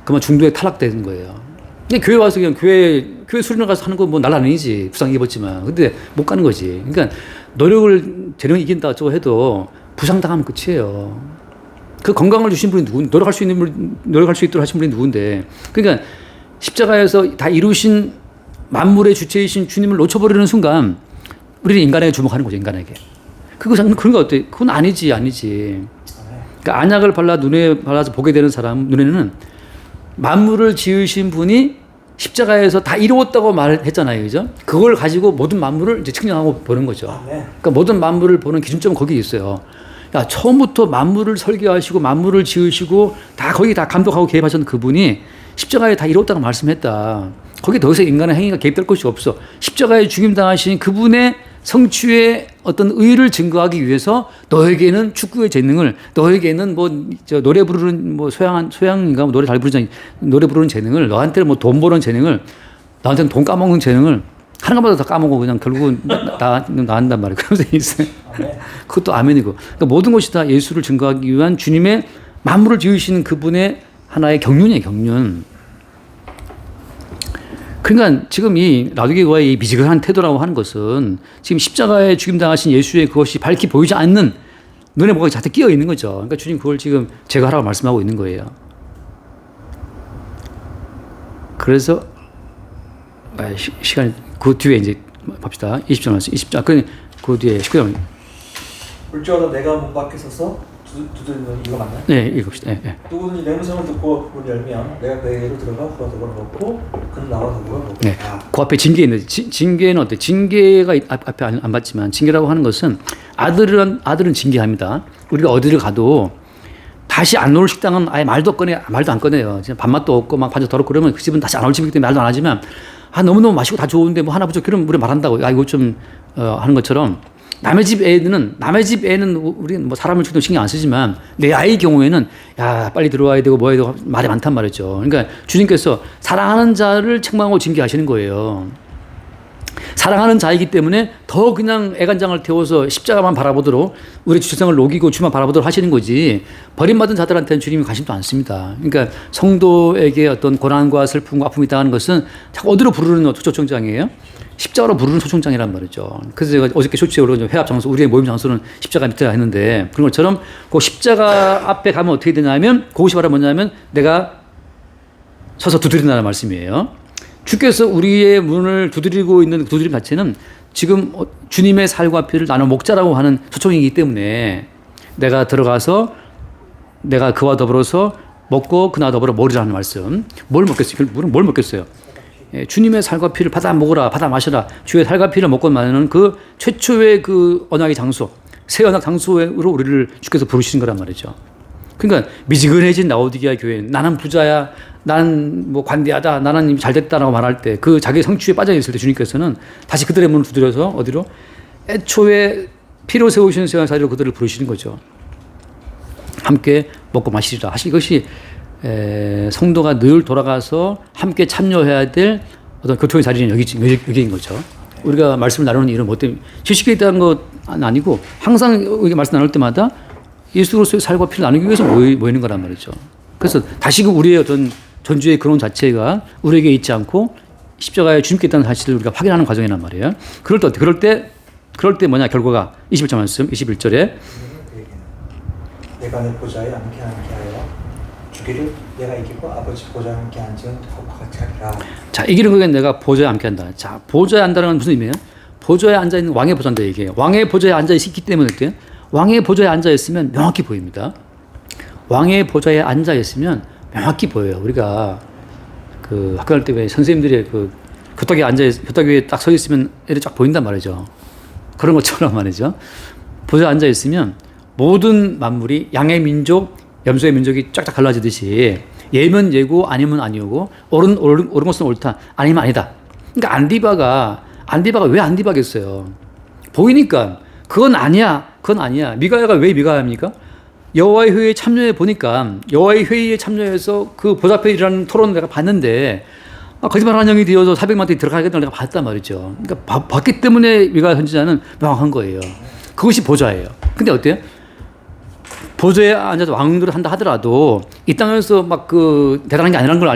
그만 중도에 탈락된 거예요. 근데 교회 와서 그냥 교회 수련회 가서 하는 거 뭐 날아다니지. 부상 입었지만. 근데 못 가는 거지. 그러니까 노력을 재능이 이긴다 저거 해도 부상 당하면 끝이에요. 그 건강을 주신 분이 누군데, 노력할 수 있도록 하신 분이 누군데. 그러니까 십자가에서 다 이루신 만물의 주체이신 주님을 놓쳐버리는 순간 우리는 인간에게 주목하는 거죠. 인간에게. 그런 거 어때? 그건 아니지. 그러니까 안약을 눈에 발라서 보게 되는 사람 눈에는 만물을 지으신 분이 십자가에서 다 이루었다고 말했잖아요. 그죠? 그걸 가지고 모든 만물을 이제 측량하고 보는 거죠. 그러니까 모든 만물을 보는 기준점은 거기 있어요. 야, 처음부터 만물을 설계하시고 만물을 지으시고 다 거기 다 감독하고 개입하셨던 그분이 십자가에 다 이뤘다고 말씀했다. 거기에 더 이상 인간의 행위가 개입될 것이 없어. 십자가에 죽임당하신 그분의 성취의 어떤 의의를 증거하기 위해서 너에게는 축구의 재능을, 너에게는 노래 부르는 소양인가 노래 잘 부르잖아. 노래 부르는 재능을, 너한테는 돈 버는 재능을, 나한테는 돈 까먹는 재능을 하는 것마다 다 까먹고 그냥 결국은 나한단 말이에요. 그러면서 있어요. 그것도 아멘이고. 그러니까 모든 것이 다 예수를 증거하기 위한 주님의 만물을 지으시는 그분의 하나의 경륜이에요, 경륜. 그러니까 지금 이 라도기과의 이 미지근한 태도라고 하는 것은 지금 십자가에 죽임당하신 예수의 그것이 밝히 보이지 않는 눈에 뭐가 자꾸 끼어 있는 거죠. 그러니까 주님 그걸 지금 제거하라고 말씀하고 있는 거예요. 그래서 시간 그 뒤에 이제 봅시다. 20절 말씀, 20절. 그 뒤에 19절. 물주하다 내가 문 밖에 서서 두드리는 이거 맞나요? 네, 읽읍시다. 네. 누구든지 내 음성을 듣고 문을 열면 내가 그에게로 들어가 그와 더불어 먹고 그는 나와 더불어 먹고. 네. 그 앞에 징계 있는데 징계는 어때? 징계가 앞에 안 봤지만 징계라고 하는 것은 아들은 징계합니다. 우리가 어디를 가도 다시 안 올 식당은 아예 말도 안 꺼내요. 밥맛도 없고 막 반찬 더럽고 그러면 그 집은 다시 안 올 집이기 때문에 말도 안 하지만 너무너무 맛있고 다 좋은데 뭐 하나 부족 그러면 우리 말한다고. 이거 좀 하는 것처럼 남의 집 애는 우리는 뭐 사람을 죽여도 신경 안 쓰지만 내 아이의 경우에는 야 빨리 들어와야 되고 뭐 해야 되고 말이 많단 말이죠. 그러니까 주님께서 사랑하는 자를 책망하고 징계하시는 거예요. 사랑하는 자이기 때문에 더 그냥 애간장을 태워서 십자가만 바라보도록 우리 주체성을 녹이고 주만 바라보도록 하시는 거지 버림받은 자들한테는 주님이 관심도 않습니다. 그러니까 성도에게 어떤 고난과 슬픔과 아픔이 있다는 것은 자꾸 어디로 부르는 초청장이에요? 십자가로 부르는 초청장이란 말이죠. 그래서 제가 어저께 쇼츠에 올라온 회합 장소, 우리의 모임 장소는 십자가 밑에라 했는데 그런 것처럼 그 십자가 앞에 가면 어떻게 되냐면 그것이 바로 뭐냐면 내가 서서 두드린다는 말씀이에요. 주께서 우리의 문을 두드리고 있는 두드림 자체는 지금 주님의 살과 피를 나눠 먹자라고 하는 초청이기 때문에 내가 들어가서 내가 그와 더불어서 먹고 그나 더불어 먹으라는 말씀. 뭘 먹겠어요? 뭘 먹겠어요? 주님의 살과 피를 받아 먹으라, 받아 마셔라. 주의 살과 피를 먹고 마는 그 최초의 그 언약의 장소, 새 언약 장소로 우리를 주께서 부르시는 거란 말이죠. 그러니까 미지근해진 라오디게아 교회는 나는 부자야, 나는 뭐 관대하다, 나는 이미 잘 됐다라고 말할 때 그 자기 성취에 빠져 있을 때 주님께서는 다시 그들의 문을 두드려서 어디로? 애초에 피로 세우신 세상 사리로 그들을 부르시는 거죠. 함께 먹고 마시리라. 사실 이것이 성도가 늘 돌아가서 함께 참여해야 될 어떤 교통의 자리는 여기인 거죠. 우리가 말씀을 나누는 이유는 뭐 때문에 지식에 대한 건 아니고 항상 우리가 말씀 나눌 때마다 예수 그리스도의 살과 피를 나누기 위해서 모이는 거란 말이죠. 그래서 다시금 우리의 어떤 전주의 근원 자체가 우리에게 있지 않고 십자가에 주님께 있다는 사실을 우리가 확인하는 과정이란 말이에요. 그럴 때 뭐냐 결과가 21절 말씀 21절에 내가 내 보좌에 앉게 하여 주기를 내가 이기고 아버지 보좌에 앉게 앉은 것과 같이 하리라. 자, 이기는 거에 내가 보좌에 앉게 한다. 자, 보좌에 앉다는 건 무슨 의미예요? 보좌에 앉아 있는 왕의 보좌인데 이게 왕의 보좌에 앉아 있기 때문에 어때요? 왕의 보좌에 앉아 있으면 명확히 보입니다. 왕의 보좌에 앉아 있으면 명확히 보여요. 우리가 그 학교 갈 때 왜 선생님들이 그 교탁 위에 딱 서 있으면 애를 쫙 보인단 말이죠. 그런 것처럼 말이죠. 보좌에 앉아 있으면 모든 만물이 양의 민족, 염소의 민족이 쫙쫙 갈라지듯이 예면 예고 아니면 아니오고 옳은 것은 옳다 아니면 아니다. 그러니까 안디바가 왜 안디바겠어요? 보이니까 그건 아니야. 미가야가 왜 미가야입니까? 여호와의 회의에 참여해 보니까 여호와의 회의에 참여해서 그 보좌 앞에 일하는 토론을 내가 봤는데 거짓말하는 영이 되어서 400만들이 들어가겠다는 걸 내가 봤단 말이죠. 그러니까 봤기 때문에 미가야 선지자는 명확한 거예요. 그것이 보좌예요. 근데 어때요? 보좌에 앉아서 왕들을 한다 하더라도 이 땅에서 막 그 대단한 게 아니라는 걸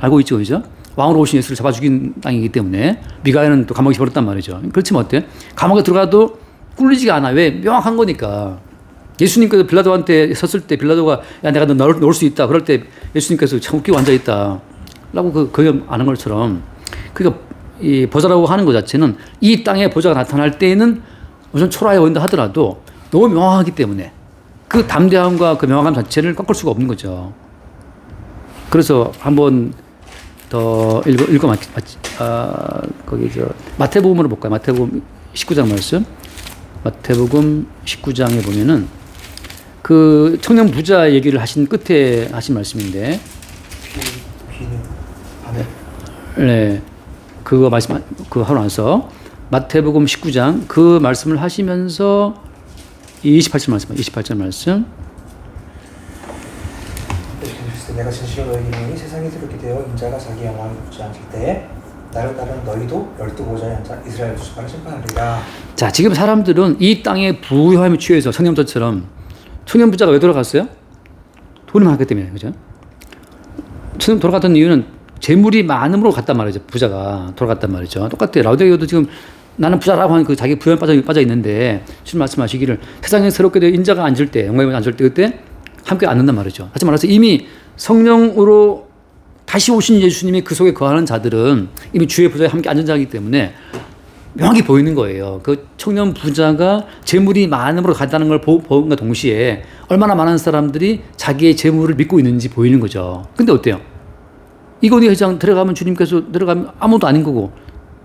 알고 있죠, 그죠? 왕으로 오신 예수를 잡아 죽인 땅이기 때문에 미가야는 또 감옥에 버렸단 말이죠. 그렇지만 어때? 감옥에 들어가도 꿀리지가 않아. 왜? 명확한 거니까. 예수님께서 빌라도한테 섰을 때 빌라도가 야 내가 너 넣을 수 있다. 그럴 때 예수님께서 참 웃기고 앉아 있다. 라고 그게 아는 것처럼 그러니까 이 보좌라고 하는 것 자체는 이 땅에 보좌가 나타날 때에는 무슨 초라해 보인다 하더라도 너무 명확하기 때문에 그 담대함과 그 명확함 자체를 꺾을 수가 없는 거죠. 그래서 한번 더 거기 마태복음으로 볼까요? 마태복음 19장 말씀. 마태복음 19장에 보면은 그 청년 부자 얘기를 하신 끝에 하신 말씀인데, 네, 그거 말씀 그 하고 나서 마태복음 19장 그 말씀을 하시면서 28절 말씀. 내가 진실로 너희에게 이르노니 세상이 두렵게 되어 인자가 자기 영광을 입지 않을 때에 나를 따르는 너희도 12보좌에 앉아 이스라엘 주수파를 심판하리라. 자, 지금 사람들은 이 땅의 부유함에 취해서 청년부자처럼 청년 부자가 왜 돌아갔어요? 돈이 많았기 때문에, 그죠? 돌아갔던 이유는 재물이 많음으로 갔단 말이죠. 부자가 돌아갔단 말이죠. 똑같아요. 라우디게도 지금 나는 부자라고 하는 그 자기 부여에 빠져 있는데 주님 말씀하시기를 세상에 새롭게 되어 인자가 앉을 때, 영광에 앉을 때 그때 함께 앉는단 말이죠. 하지 말아서 이미 성령으로 다시 오신 예수님이 그 속에 거하는 자들은 이미 주의 부자에 함께 앉은 자이기 때문에 명확히 보이는 거예요. 그 청년 부자가 재물이 많음으로 간다는 걸 보는과 동시에 얼마나 많은 사람들이 자기의 재물을 믿고 있는지 보이는 거죠. 근데 어때요? 이건희 회장 들어가면 주님께서 들어가면 아무것도 아닌 거고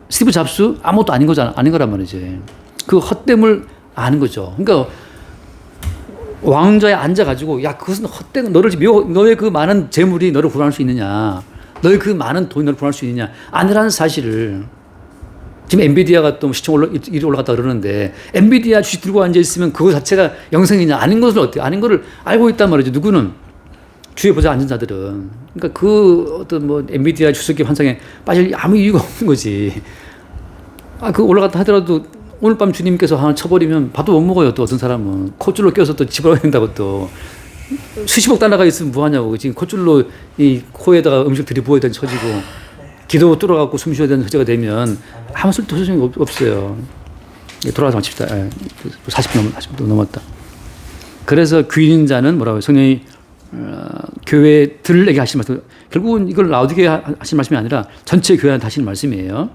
스티브 잡스 아무것도 아닌 거란 말이지. 그 헛됨을 아는 거죠. 그러니까 왕좌에 앉아가지고 야 그것은 헛된 너의 그 많은 재물이 너를 구원할 수 있느냐, 너의 그 많은 돈이 너를 구원할 수 있느냐 아니라는 사실을 지금 엔비디아가 또 시청 1위 올라갔다 그러는데 엔비디아 주식 들고 앉아 있으면 그거 자체가 영생이냐 아닌 것을 어떻게 아닌 거를 알고 있단 말이죠. 누구는 주에 보좌 앉은 자들은. 그러니까 그 어떤 뭐 엔비디아 주석기 환상에 빠질 아무 이유가 없는 거지. 그 올라갔다 하더라도 오늘 밤 주님께서 하나 쳐버리면 밥도 못 먹어요. 또 어떤 사람은 콧줄로 껴서 또 집어야 된다고 또 수십억 달러가 있으면 뭐하냐고. 지금 콧줄로 이 코에다가 음식 들이부어야 되는 처지고 기도 뚫어갖고 숨 쉬어야 되는 처지가 되면 아무 소용이 없어요. 돌아가서 마칩시다. 40분 넘었다. 그래서 귀인 자는 뭐라고요? 성령이 교회들에게 하신 말씀, 결국은 이걸 라우디게아 하신 말씀이 아니라 전체 교회한테 하신 말씀이에요.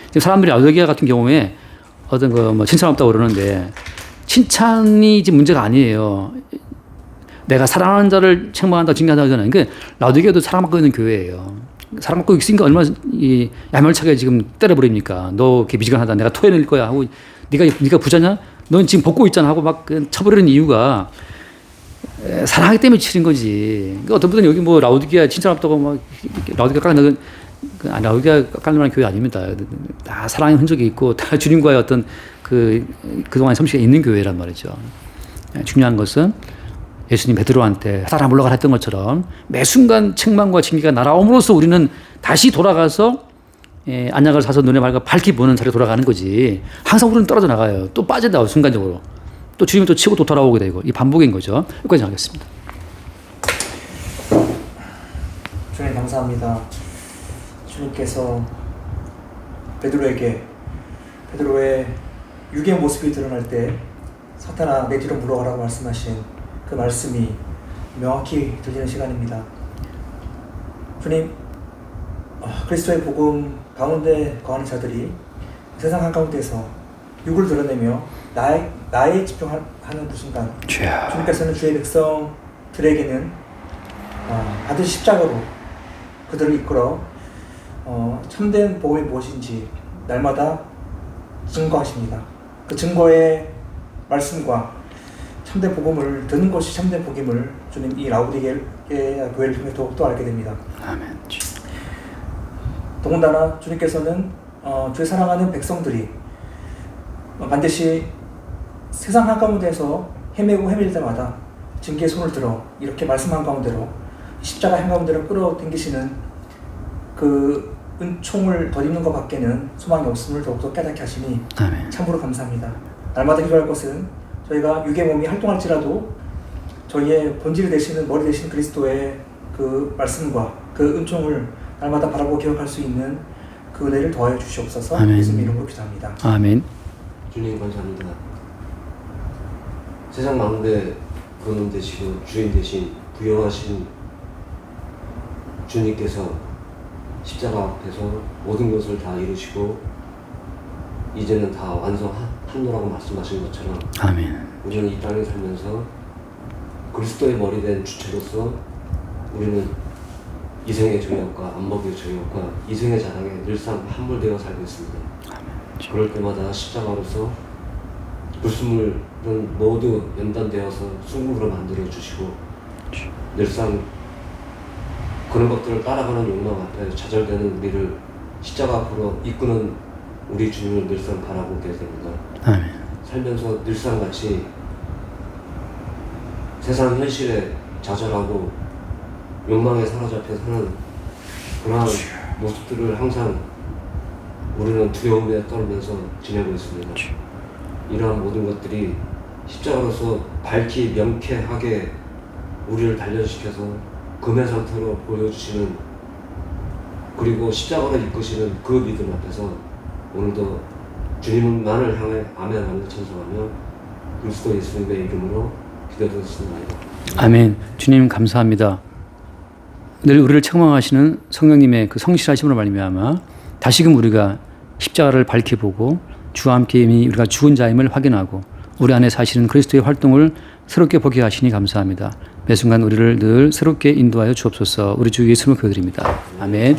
지금 사람들이 라우디게아 같은 경우에 어떤 뭐 칭찬 없다고 그러는데 칭찬이 지금 문제가 아니에요. 내가 사랑하는 자를 책망한다, 징계한다 하잖아요. 그러니까 라우디게아도 사랑받고 있는 교회예요. 사랑받고 있으니까 얼마나 이 야멸차게 지금 때려버립니까? 너 이렇게 미지근하다, 내가 토해낼 거야 하고 네가 부자냐? 넌 지금 벗고 있잖아 하고 막 쳐버리는 이유가 사랑하기 때문에 치는 거지. 그러니까 어떤 분들은 여기 뭐 라우디게아 칭찬 없다고 막 라우디게아 라우디게아 깎는 만한 교회 아닙니다. 다 사랑의 흔적이 있고 다 주님과의 어떤 그동안의 솜씨가 있는 교회란 말이죠. 중요한 것은 예수님 베드로한테 사람 물러가라 했던 것처럼 매 순간 책망과 징계가 날아옴으로써 우리는 다시 돌아가서 안약을 사서 눈에 밝게 보는 자리에 돌아가는 거지. 항상 우리는 떨어져 나가요. 또 빠져나와요. 순간적으로. 또 주님이 또 치고 또 돌아오게 되고 이 반복인 거죠. 여기까지 하겠습니다. 주님 감사합니다. 주님께서 베드로의 육의 모습이 드러날 때 사탄아 내 뒤로 물러가라고 말씀하신 그 말씀이 명확히 들리는 시간입니다. 주님, 그리스도의 복음 가운데 거하는 자들이 세상 한가운데서 육을 드러내며 나에 집중하는 그 순간 주님께서는 주의 백성들에게는 반드시 십자가로 그들을 이끌어 참된 복음이 무엇인지 날마다 증거하십니다. 그 증거의 말씀과 참된 복음을 듣는 것이 참된 복음을 주님 이 라우디게 교회를 통해 더욱더 알게 됩니다. 아멘. 더군다나 주님께서는 주의 사랑하는 백성들이 반드시 세상 한가운데서 헤매일 때마다 징계의 손을 들어 이렇게 말씀한 가운데로 십자가 한가운데로 끌어당기시는 그 은총을 덧입는 것 밖에는 소망이 없음을 더욱더 깨닫게 하시니 아멘. 참으로 감사합니다. 날마다 기도할 것은 저희가 육의 몸이 활동할지라도 저희의 본질이 되시는 머리 되시는 그리스도의 그 말씀과 그 은총을 날마다 바라보고 기억할 수 있는 그 은혜를 더하여 주시옵소서. 아멘. 예수님 이름으로 기도합니다. 아멘. 주님 감사합니다. 세상 만물의 근원 되시고 주인 되신 부여하신 주님께서 십자가 앞에서 모든 것을 다 이루시고 이제는 다 완성한노라고 말씀하신 것처럼 아멘. 우리는 이 땅에 살면서 그리스도의 머리 된 주체로서 우리는 이생의 죄악과 안목의 죄악과 이생의 자랑에 늘상 함몰되어 살고 있습니다. 그럴 때마다 십자가로서 불순물은 모두 연단되어서 순금으로 만들어 주시고 늘상 그런 것들을 따라가는 욕망 앞에 좌절되는 우리를 십자가 앞으로 이끄는 우리 주님을 늘상 바라보게 됩니다. 아멘. 살면서 늘상같이 세상 현실에 좌절하고 욕망에 사로잡혀 사는 그러한 모습들을 항상 우리는 두려움에 떨면서 지내고 있습니다. 이러한 모든 것들이 십자가로서 밝히 명쾌하게 우리를 단련시켜서 금의 상태로 보여주시는 그리고 십자가로 이끄시는 그 믿음 앞에서 오늘도 주님만을 향해 아멘하며 찬송하며 그리스도 예수님의 이름으로 기도드렸습니다. 아멘. 주님 감사합니다. 늘 우리를 책망하시는 성령님의 그 성실하심으로 말미암아 다시금 우리가 십자가를 밝히 보고 주와 함께 이미 우리가 죽은 자임을 확인하고 우리 안에 사시는 그리스도의 활동을 새롭게 보게 하시니 감사합니다. 매 순간 우리를 늘 새롭게 인도하여 주옵소서. 우리 주 예수님을 기도드립니다. 아멘.